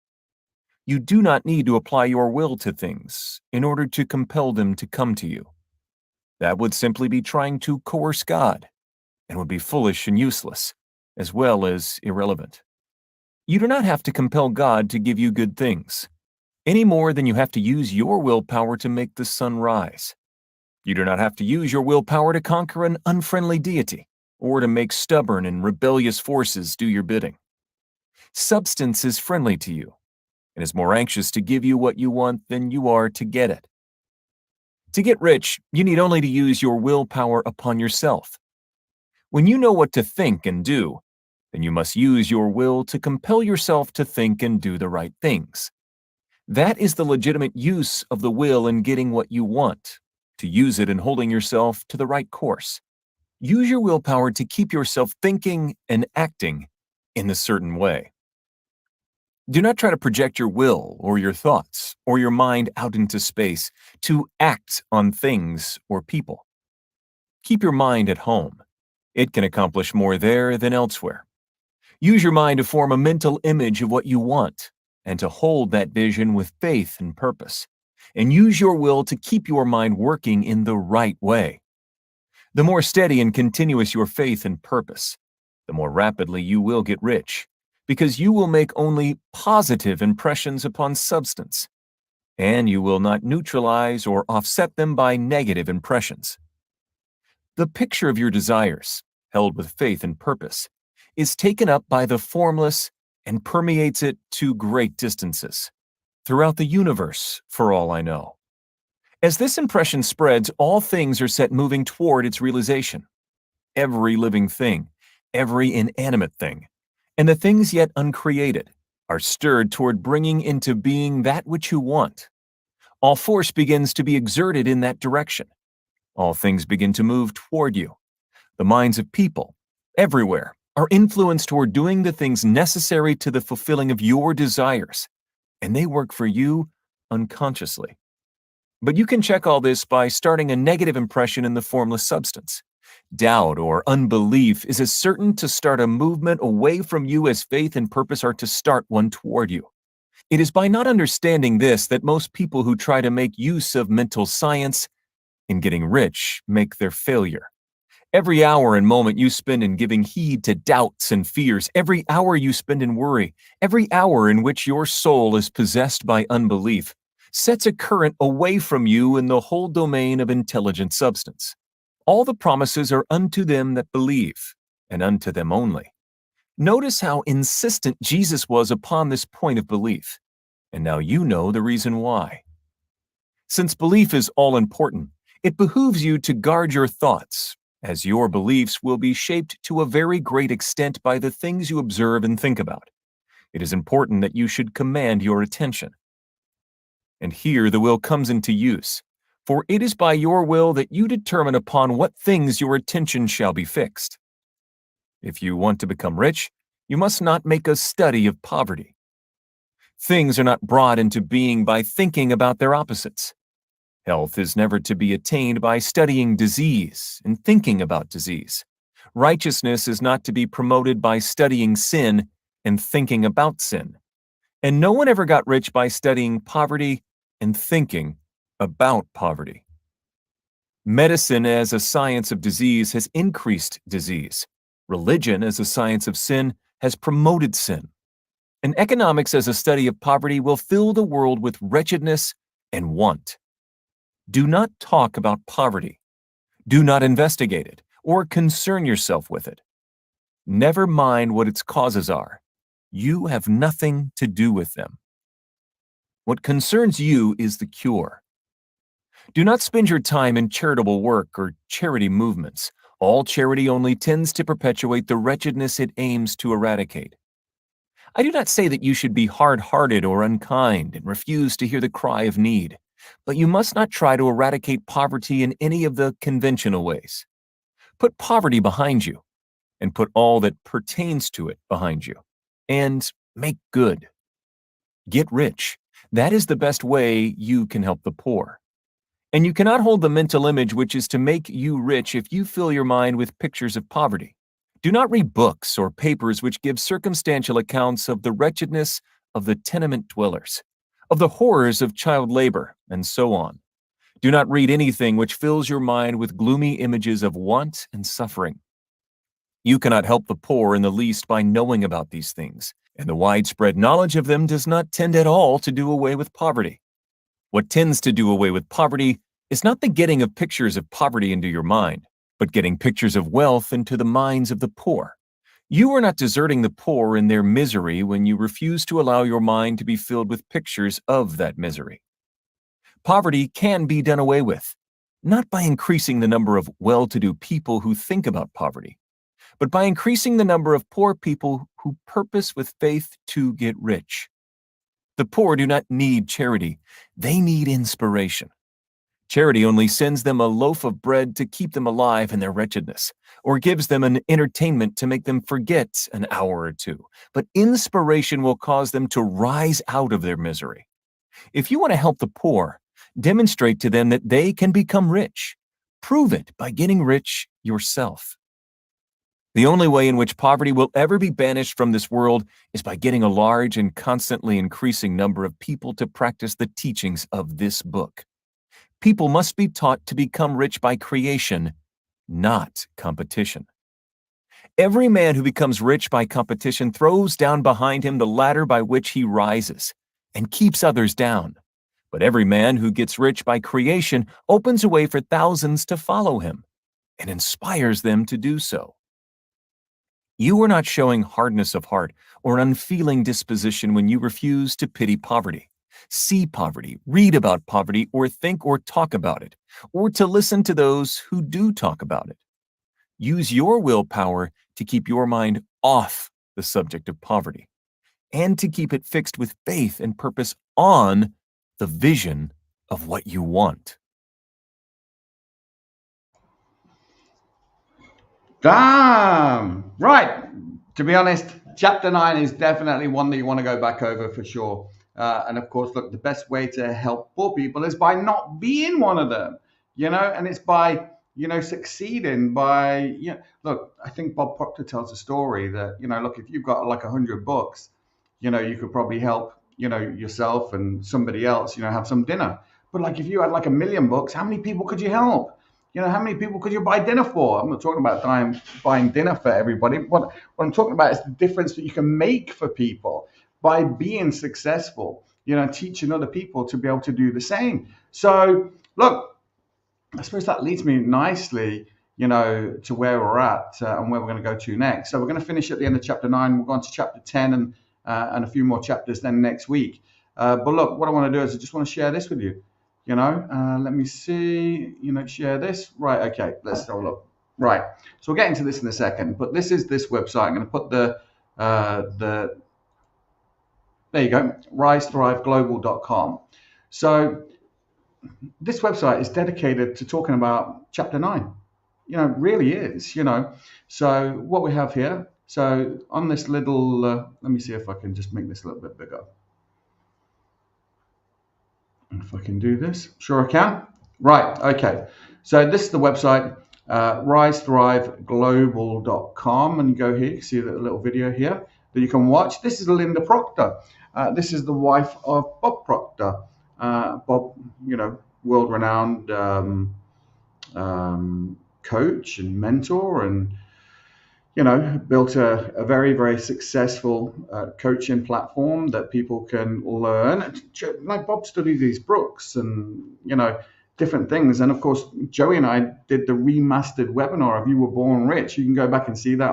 You do not need to apply your will to things in order to compel them to come to you. That would simply be trying to coerce God, and would be foolish and useless, as well as irrelevant. You do not have to compel God to give you good things, any more than you have to use your willpower to make the sun rise. You do not have to use your willpower to conquer an unfriendly deity, or to make stubborn and rebellious forces do your bidding. Substance is friendly to you, and is more anxious to give you what you want than you are to get it. To get rich, you need only to use your willpower upon yourself. When you know what to think and do, then you must use your will to compel yourself to think and do the right things. That is the legitimate use of the will in getting what you want, to use it in holding yourself to the right course. Use your willpower to keep yourself thinking and acting in a certain way. Do not try to project your will or your thoughts or your mind out into space to act on things or people. Keep your mind at home. It can accomplish more there than elsewhere. Use your mind to form a mental image of what you want and to hold that vision with faith and purpose. And use your will to keep your mind working in the right way. The more steady and continuous your faith and purpose, the more rapidly you will get rich, because you will make only positive impressions upon substance, and you will not neutralize or offset them by negative impressions. The picture of your desires, held with faith and purpose, is taken up by the formless and permeates it to great distances, throughout the universe, for all I know. As this impression spreads, all things are set moving toward its realization. Every living thing, every inanimate thing, and the things yet uncreated are stirred toward bringing into being that which you want. All force begins to be exerted in that direction. All things begin to move toward you. The minds of people, everywhere, are influenced toward doing the things necessary to the fulfilling of your desires, and they work for you unconsciously. But you can check all this by starting a negative impression in the formless substance. Doubt or unbelief is as certain to start a movement away from you as faith and purpose are to start one toward you. It is by not understanding this that most people who try to make use of mental science in getting rich make their failure. Every hour and moment you spend in giving heed to doubts and fears, every hour you spend in worry, every hour in which your soul is possessed by unbelief, sets a current away from you in the whole domain of intelligent substance. All the promises are unto them that believe, and unto them only. Notice how insistent Jesus was upon this point of belief, and now you know the reason why. Since belief is all important, it behooves you to guard your thoughts, as your beliefs will be shaped to a very great extent by the things you observe and think about. It is important that you should command your attention. And here the will comes into use, for it is by your will that you determine upon what things your attention shall be fixed. If you want to become rich, you must not make a study of poverty. Things are not brought into being by thinking about their opposites. Health is never to be attained by studying disease and thinking about disease. Righteousness is not to be promoted by studying sin and thinking about sin. And no one ever got rich by studying poverty and thinking about poverty. Medicine as a science of disease has increased disease. Religion as a science of sin has promoted sin. And economics as a study of poverty will fill the world with wretchedness and want. Do not talk about poverty. Do not investigate it or concern yourself with it. Never mind what its causes are. You have nothing to do with them. What concerns you is the cure. Do not spend your time in charitable work or charity movements. All charity only tends to perpetuate the wretchedness it aims to eradicate. I do not say that you should be hard-hearted or unkind and refuse to hear the cry of need, but you must not try to eradicate poverty in any of the conventional ways. Put poverty behind you, and put all that pertains to it behind you, and make good. Get rich. That is the best way you can help the poor. And you cannot hold the mental image which is to make you rich if you fill your mind with pictures of poverty. Do not read books or papers which give circumstantial accounts of the wretchedness of the tenement dwellers, of the horrors of child labor, and so on. Do not read anything which fills your mind with gloomy images of want and suffering. You cannot help the poor in the least by knowing about these things, and the widespread knowledge of them does not tend at all to do away with poverty. What tends to do away with poverty is not the getting of pictures of poverty into your mind, but getting pictures of wealth into the minds of the poor. You are not deserting the poor in their misery when you refuse to allow your mind to be filled with pictures of that misery. Poverty can be done away with, not by increasing the number of well-to-do people who think about poverty, but by increasing the number of poor people who purpose with faith to get rich. The poor do not need charity, they need inspiration. Charity only sends them a loaf of bread to keep them alive in their wretchedness, or gives them an entertainment to make them forget an hour or two. But inspiration will cause them to rise out of their misery. If you want to help the poor, demonstrate to them that they can become rich. Prove it by getting rich yourself. The only way in which poverty will ever be banished from this world is by getting a large and constantly increasing number of people to practice the teachings of this book. People must be taught to become rich by creation, not competition. Every man who becomes rich by competition throws down behind him the ladder by which he rises and keeps others down. But every man who gets rich by creation opens a way for thousands to follow him and inspires them to do so. You are not showing hardness of heart or an unfeeling disposition when you refuse to pity poverty, see poverty, read about poverty, or think or talk about it, or to listen to those who do talk about it. Use your willpower to keep your mind off the subject of poverty, and to keep it fixed with faith and purpose on the vision of what you want. Damn! Right. To be honest, chapter 9 is definitely one that you want to go back over for sure. And of course, look, the best way to help poor people is by not being one of them, and it's by, succeeding by, look, I think Bob Proctor tells a story that, look, if you've got like 100 books, you could probably help, yourself and somebody else, have some dinner. But like if you had like 1,000,000 books, how many people could you help? How many people could you buy dinner for? I'm not talking about buying dinner for everybody. What I'm talking about is the difference that you can make for people by being successful, teaching other people to be able to do the same. So, look, I suppose that leads me nicely, to where we're at and where we're going to go to next. So we're going to finish at the end of chapter 9. We'll go on to chapter 10 and a few more chapters then next week. But look, what I want to do is I just want to share this with you. Let me see, share this. Right, okay, let's have a look. Right, so we'll get into this in a second, but this is this website. I'm going to put there you go, risethriveglobal.com. So this website is dedicated to talking about chapter 9. Really is, So what we have here, so on this little, let me see if I can just make this a little bit bigger. If I can do this, sure I can. Right, okay. So this is the website, risethriveglobal.com, and you go here, you see the little video here that you can watch. This is Linda Proctor. This is the wife of Bob Proctor. Bob, world-renowned coach and mentor, and built a very, very successful coaching platform that people can learn. Like Bob studied these books and, different things. And of course, Joey and I did the remastered webinar of You Were Born Rich. You can go back and see that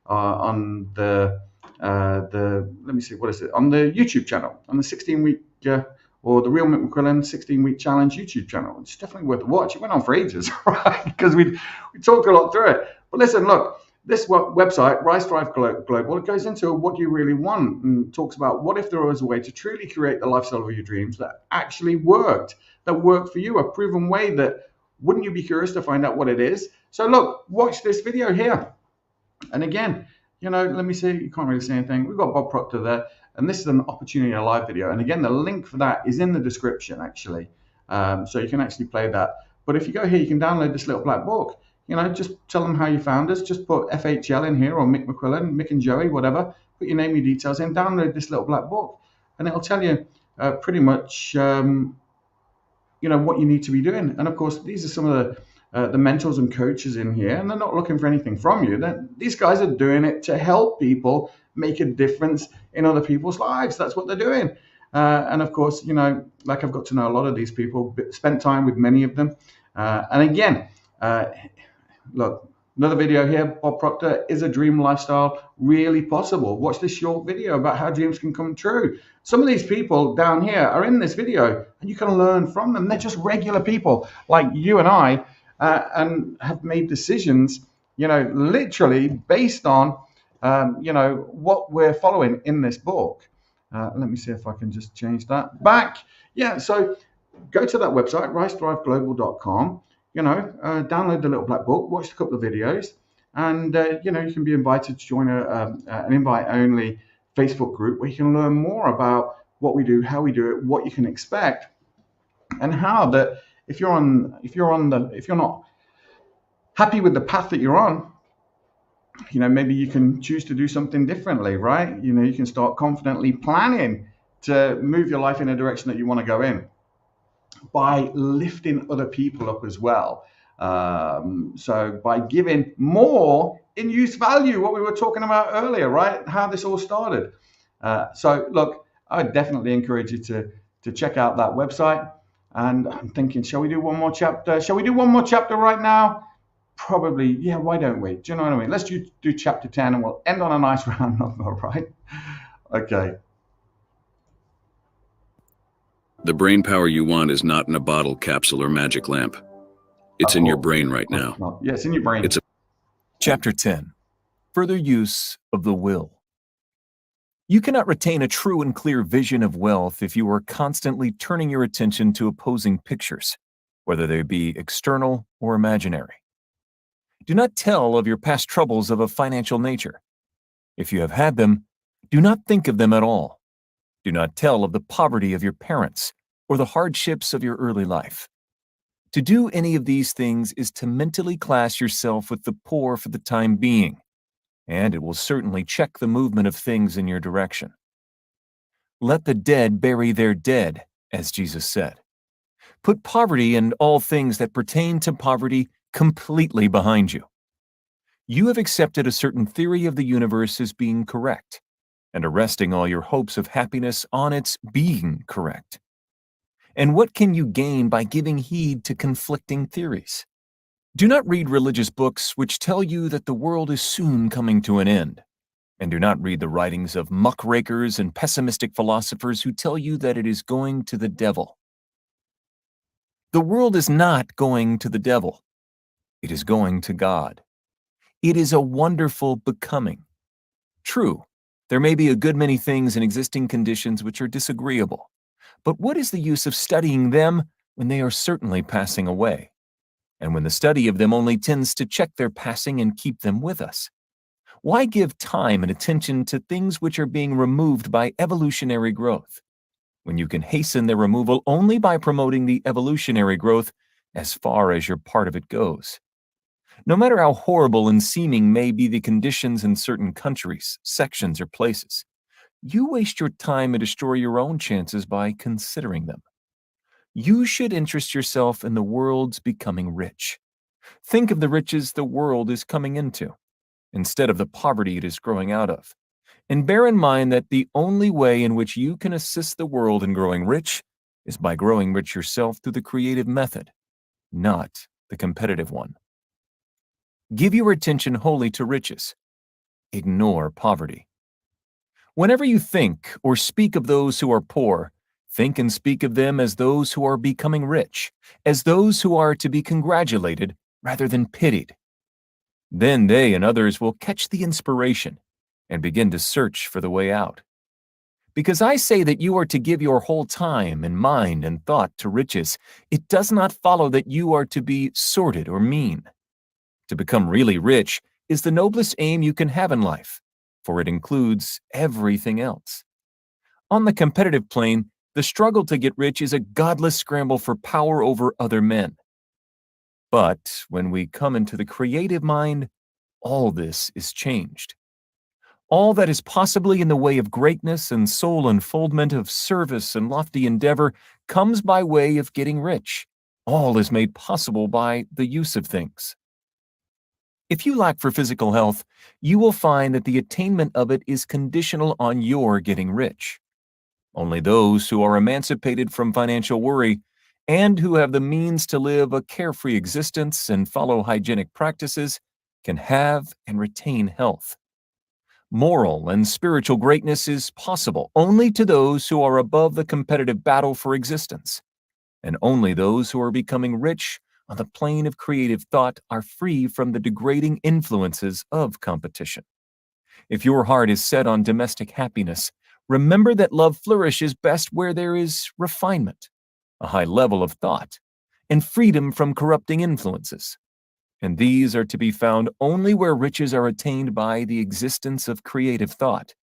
on the let me see, what is it? On the YouTube channel, on the 16-week or the Real Mick McQuillan 16-week challenge YouTube channel. It's definitely worth a watch. It went on for ages, right? Because we talked a lot through it. But listen, look, this website, Rise Thrive Global, it goes into what you really want and talks about what if there was a way to truly create the lifestyle of your dreams that actually worked for you, a proven way that wouldn't you be curious to find out what it is? So look, watch this video here. And again, let me see, you can't really see anything. We've got Bob Proctor there, and this is an opportunity, a live video. And again, the link for that is in the description, actually. So you can actually play that. But if you go here, you can download this little black book. Just tell them how you found us. Just put FHL in here, or Mick McQuillan, Mick and Joey, whatever. Put your name, your details in. Download this little black book, and it'll tell you pretty much, what you need to be doing. And of course, these are some of the mentors and coaches in here, and they're not looking for anything from you. These guys are doing it to help people make a difference in other people's lives. That's what they're doing. And of course, like I've got to know a lot of these people, spent time with many of them. And again, look, another video here, Bob Proctor, is a dream lifestyle really possible? Watch this short video about how dreams can come true. Some of these people down here are in this video, and you can learn from them. They're just regular people like you and I, and have made decisions, literally based on, what we're following in this book. Let me see if I can just change that back. Yeah, so go to that website, risethriveglobal.com, download the little black book, watch a couple of videos, and you can be invited to join an invite-only Facebook group where you can learn more about what we do, how we do it, what you can expect, and how that if you're not happy with the path that you're on, maybe you can choose to do something differently, right? You can start confidently planning to move your life in a direction that you want to go in by lifting other people up as well. So by giving more in use value, what we were talking about earlier, right? How this all started. So look, I definitely encourage you to check out that website. And I'm thinking, shall we do one more chapter? Shall we do one more chapter right now? Probably, yeah, why don't we? Do you know what I mean? Let's do chapter 10 and we'll end on a nice round number, right? Okay. The brain power you want is not in a bottle, capsule, or magic lamp. It's in your brain right now. Yeah, it's in your brain. Chapter 10. Further use of the will. You cannot retain a true and clear vision of wealth if you are constantly turning your attention to opposing pictures, whether they be external or imaginary. Do not tell of your past troubles of a financial nature. If you have had them, do not think of them at all. Do not tell of the poverty of your parents or the hardships of your early life. To do any of these things is to mentally class yourself with the poor for the time being, and it will certainly check the movement of things in your direction. Let the dead bury their dead, as Jesus said. Put poverty and all things that pertain to poverty completely behind you. You have accepted a certain theory of the universe as being correct, and are resting all your hopes of happiness on its being correct. And what can you gain by giving heed to conflicting theories? Do not read religious books which tell you that the world is soon coming to an end, and do not read the writings of muckrakers and pessimistic philosophers who tell you that it is going to the devil. The world is not going to the devil. It is going to God. It is a wonderful becoming. True, there may be a good many things in existing conditions which are disagreeable, but what is the use of studying them when they are certainly passing away, and when the study of them only tends to check their passing and keep them with us? Why give time and attention to things which are being removed by evolutionary growth, when you can hasten their removal only by promoting the evolutionary growth as far as your part of it goes? No matter how horrible and seeming may be the conditions in certain countries, sections, or places, you waste your time and destroy your own chances by considering them. You should interest yourself in the world's becoming rich. Think of the riches the world is coming into, instead of the poverty it is growing out of. And bear in mind that the only way in which you can assist the world in growing rich is by growing rich yourself through the creative method, not the competitive one. Give your attention wholly to riches. Ignore poverty. Whenever you think or speak of those who are poor, think and speak of them as those who are becoming rich, as those who are to be congratulated rather than pitied. Then they and others will catch the inspiration and begin to search for the way out. Because I say that you are to give your whole time and mind and thought to riches, it does not follow that you are to be sordid or mean. To become really rich is the noblest aim you can have in life, for it includes everything else. On the competitive plane, the struggle to get rich is a godless scramble for power over other men. But when we come into the creative mind, all this is changed. All that is possibly in the way of greatness and soul unfoldment of service and lofty endeavor comes by way of getting rich. All is made possible by the use of things. If you lack for physical health, you will find that the attainment of it is conditional on your getting rich. Only those who are emancipated from financial worry and who have the means to live a carefree existence and follow hygienic practices can have and retain health. Moral and spiritual greatness is possible only to those who are above the competitive battle for existence, and only those who are becoming rich on the plane of creative thought are free from the degrading influences of competition. If your heart is set on domestic happiness, remember that love flourishes best where there is refinement. a high level of thought, and freedom from corrupting influences. And these are to be found only where riches are attained by the existence of creative thought,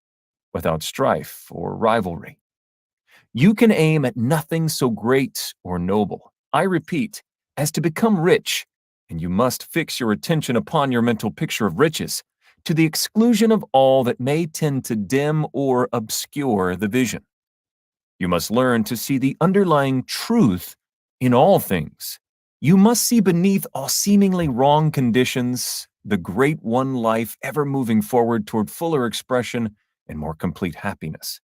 without strife or rivalry. You can aim at nothing so great or noble, I repeat, as to become rich, and you must fix your attention upon your mental picture of riches, to the exclusion of all that may tend to dim or obscure the vision. You must learn to see the underlying truth in all things. You must see beneath all seemingly wrong conditions the great one life ever moving forward toward fuller expression and more complete happiness.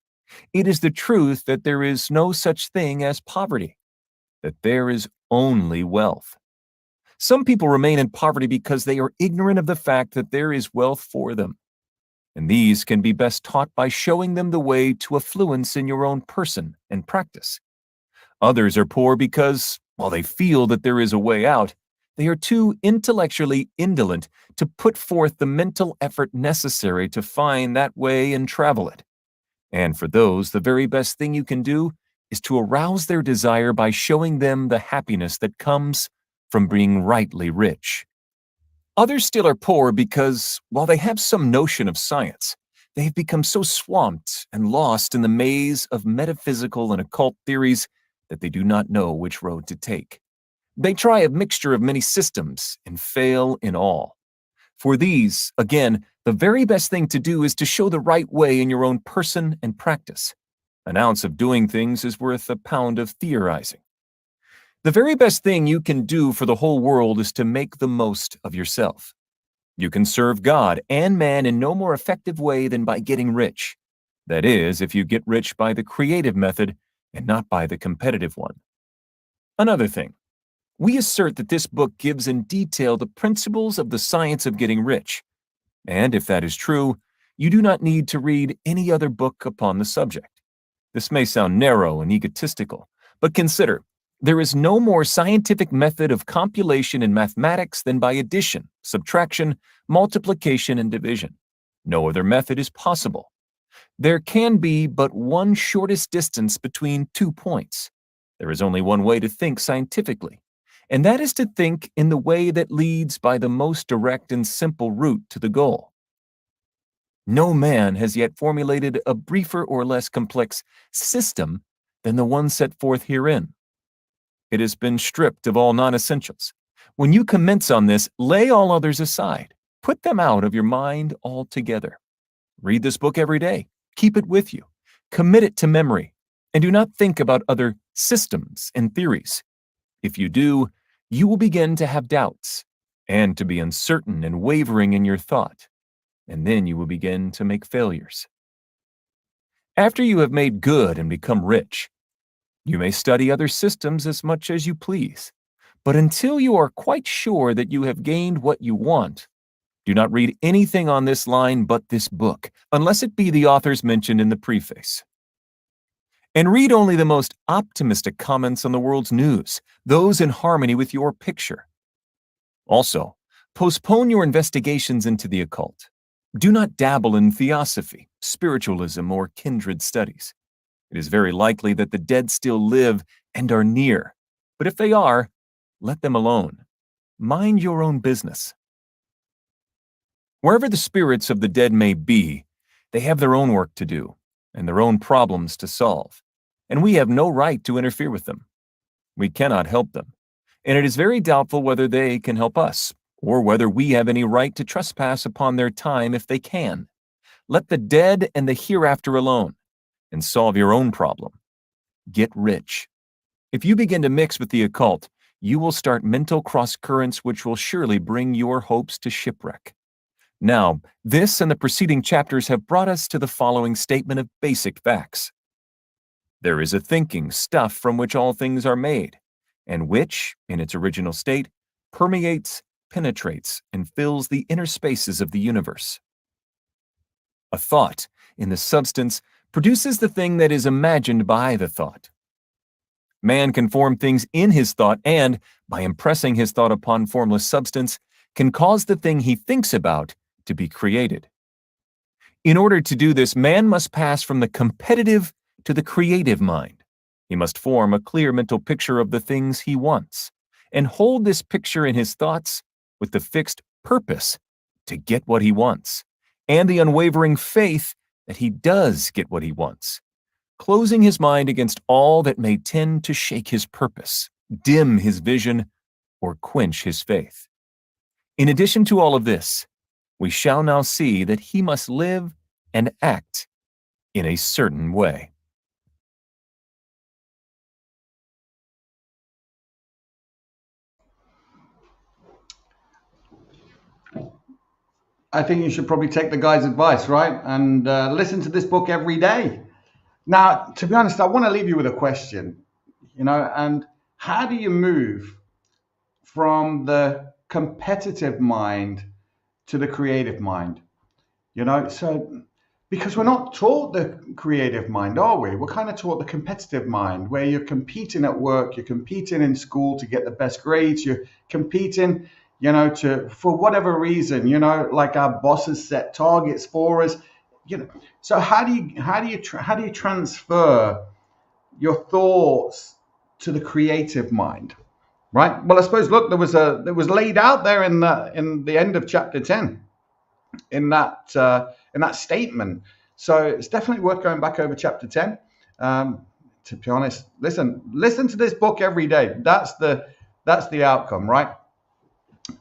It is the truth that there is no such thing as poverty, that there is only wealth. Some people remain in poverty because they are ignorant of the fact that there is wealth for them. And these can be best taught by showing them the way to affluence in your own person and practice. Others are poor because, while they feel that there is a way out, they are too intellectually indolent to put forth the mental effort necessary to find that way and travel it. And for those, the very best thing you can do is to arouse their desire by showing them the happiness that comes from being rightly rich. Others still are poor because, while they have some notion of science, they have become so swamped and lost in the maze of metaphysical and occult theories that they do not know which road to take. They try a mixture of many systems and fail in all. For these, again, the very best thing to do is to show the right way in your own person and practice. An ounce of doing things is worth a pound of theorizing. The very best thing you can do for the whole world is to make the most of yourself. You can serve God and man in no more effective way than by getting rich. That is, if you get rich by the creative method and not by the competitive one. Another thing, we assert that this book gives in detail the principles of the science of getting rich. And if that is true, you do not need to read any other book upon the subject. This may sound narrow and egotistical, but consider, there is no more scientific method of compilation in mathematics than by addition, subtraction, multiplication, and division. No other method is possible. There can be but one shortest distance between 2 points. There is only one way to think scientifically, and that is to think in the way that leads by the most direct and simple route to the goal. No man has yet formulated a briefer or less complex system than the one set forth herein. It has been stripped of all non-essentials. When you commence on this, lay all others aside. Put them out of your mind altogether. Read this book every day. Keep it with you. Commit it to memory. And do not think about other systems and theories. If you do, you will begin to have doubts and to be uncertain and wavering in your thought. And then you will begin to make failures. After you have made good and become rich, you may study other systems as much as you please, but until you are quite sure that you have gained what you want, do not read anything on this line but this book, unless it be the authors mentioned in the preface. And read only the most optimistic comments on the world's news, those in harmony with your picture. Also, postpone your investigations into the occult. Do not dabble in theosophy, spiritualism, or kindred studies. It is very likely that the dead still live and are near, but if they are, let them alone. Mind your own business. Wherever the spirits of the dead may be, they have their own work to do and their own problems to solve, and we have no right to interfere with them. We cannot help them, and it is very doubtful whether they can help us, or whether we have any right to trespass upon their time if they can. Let the dead and the hereafter alone, and solve your own problem. Get rich. If you begin to mix with the occult, you will start mental cross-currents which will surely bring your hopes to shipwreck. Now, this and the preceding chapters have brought us to the following statement of basic facts. There is a thinking stuff from which all things are made, and which, in its original state, permeates, penetrates, and fills the inner spaces of the universe. A thought, in the substance, produces the thing that is imagined by the thought. Man can form things in his thought and, by impressing his thought upon formless substance, can cause the thing he thinks about to be created. In order to do this, man must pass from the competitive to the creative mind. He must form a clear mental picture of the things he wants and hold this picture in his thoughts with the fixed purpose to get what he wants and the unwavering faith that he does get what he wants, closing his mind against all that may tend to shake his purpose, dim his vision, or quench his faith. In addition to all of this, we shall now see that he must live and act in a certain way. I think you should probably take the guy's advice, right? And listen to this book every day. Now, to be honest, I want to leave you with a question, and how do you move from the competitive mind to the creative mind? So because we're not taught the creative mind, are we? We're kind of taught the competitive mind, where you're competing at work, you're competing in school to get the best grades, you're competing, for whatever reason, like our bosses set targets for us, So how do you transfer your thoughts to the creative mind, right? Well, I suppose, look, there was laid out there in the end of chapter 10, in that statement. So it's definitely worth going back over chapter 10. To be honest, listen to this book every day. That's the outcome, right?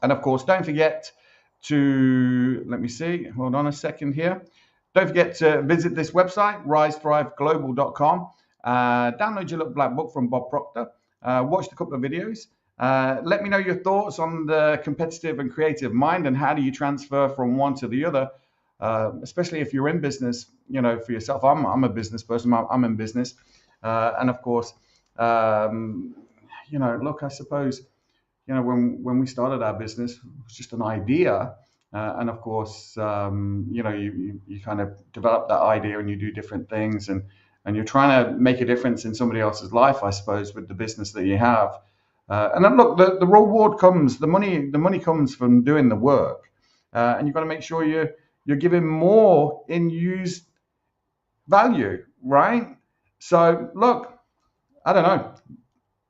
And of course, don't forget to, let me see, hold on a second here. Don't forget to visit this website, risethriveglobal.com. Download your little black book from Bob Proctor. Watch a couple of videos. Let me know your thoughts on the competitive and creative mind, and how do you transfer from one to the other, especially if you're in business, for yourself. I'm a business person. I'm in business. And of course, look, I suppose, when we started our business, it was just an idea. And of course, you kind of develop that idea and you do different things, and you're trying to make a difference in somebody else's life, I suppose, with the business that you have. And then look, the reward comes, the money comes from doing the work. And you've got to make sure you're giving more in used value, right? So look, I don't know.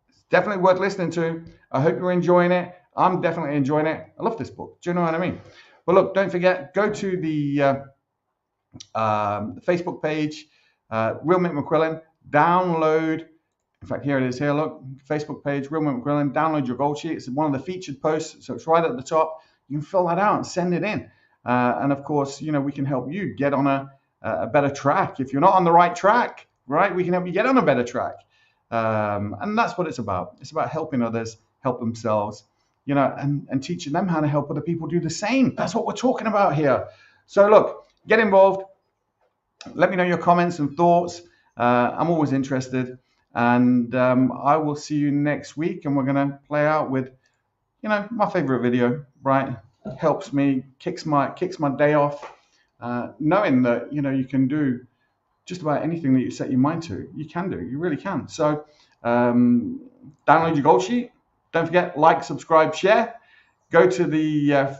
It's definitely worth listening to. I hope you're enjoying it. I'm definitely enjoying it. I love this book. Do you know what I mean? But look, don't forget, go to the Facebook page, Real Mick McQuillan, download. In fact, here it is here, look, Facebook page, Real Mick McQuillan, download your goal sheet. It's one of the featured posts, so it's right at the top. You can fill that out and send it in. And of course, we can help you get on a better track. If you're not on the right track, right, we can help you get on a better track. And that's what it's about. It's about helping others help themselves, and teaching them how to help other people do the same. That's what we're talking about here. So look, get involved. Let me know your comments and thoughts. I'm always interested. And I will see you next week. And we're going to play out with, my favorite video, right? Helps me, kicks my day off, knowing that, you can do just about anything that you set your mind to. You can do. You really can. So download your goal sheet. Don't forget, like, subscribe, share. Go to the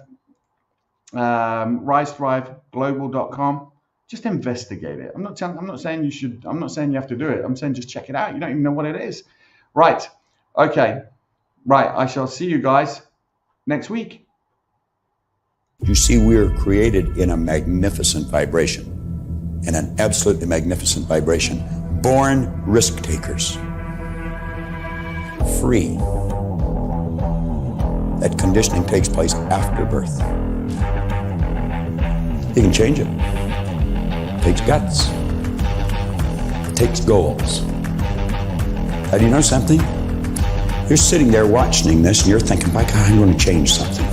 risethriveglobal.com. Just investigate it. I'm not saying you should. I'm not saying you have to do it. I'm saying just check it out. You don't even know what it is. Right. Okay. Right. I shall see you guys next week. You see, we are created in a magnificent vibration, in an absolutely magnificent vibration. Born risk takers. Free. That conditioning takes place after birth. You can change it. It takes guts. It takes goals. Now, do you know something? You're sitting there watching this and you're thinking, by God, I'm going to change something.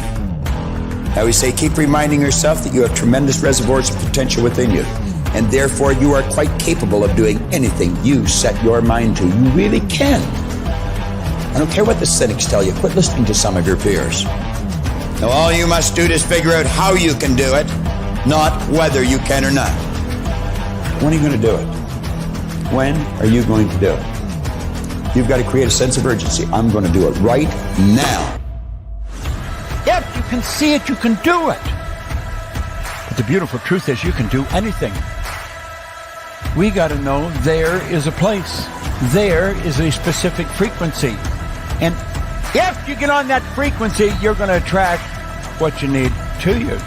Now we say, keep reminding yourself that you have tremendous reservoirs of potential within you, and therefore you are quite capable of doing anything you set your mind to. You really can. I don't care what the cynics tell you. Quit listening to some of your peers. Now all you must do is figure out how you can do it, not whether you can or not. When are you going to do it? When are you going to do it? You've got to create a sense of urgency. I'm going to do it right now. Yep, you can see it, you can do it. But the beautiful truth is you can do anything. We got to know there is a place. there is a specific frequency. And if you get on that frequency, you're going to attract what you need to you.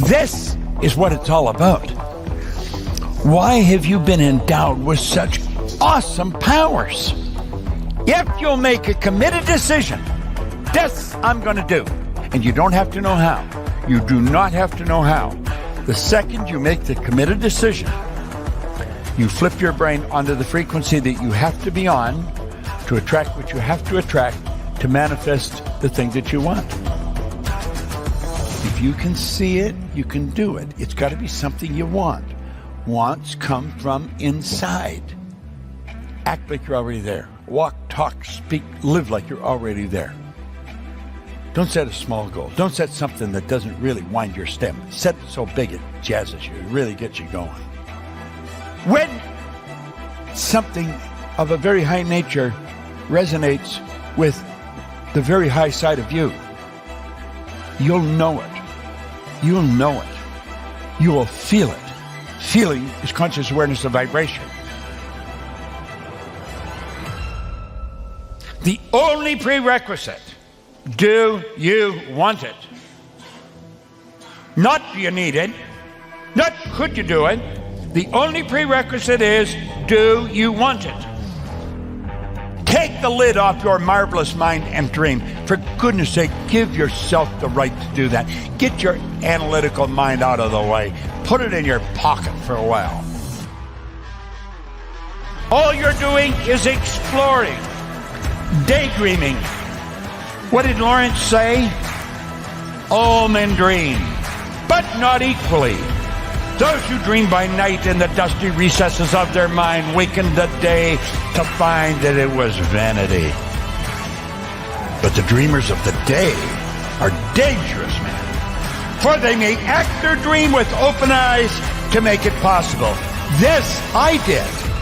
This is what it's all about. Why have you been endowed with such awesome powers? If you'll make a committed decision, this I'm going to do. And you don't have to know how. You do not have to know how. The second you make the committed decision, you flip your brain onto the frequency that you have to be on to attract what you have to attract to manifest the thing that you want. If you can see it, you can do it. It's got to be something you want. Wants come from inside. Act like you're already there. Walk, talk, speak, live like you're already there. Don't set a small goal. Don't set something that doesn't really wind your stem. Set it so big it jazzes you. It really gets you going. When something of a very high nature resonates with the very high side of you, you'll know it. You'll know it. You will feel it. Feeling is conscious awareness of vibration. The only prerequisite, do you want it? Not do you need it, not could you do it. The only prerequisite is, do you want it? Take the lid off your marvelous mind and dream. For goodness sake, give yourself the right to do that. Get your analytical mind out of the way. Put it in your pocket for a while. All you're doing is exploring, daydreaming. What did Lawrence say? All men dream, but not equally. Those who dream by night in the dusty recesses of their mind waken the day to find that it was vanity. But the dreamers of the day are dangerous men, for they may act their dream with open eyes to make it possible. This I did.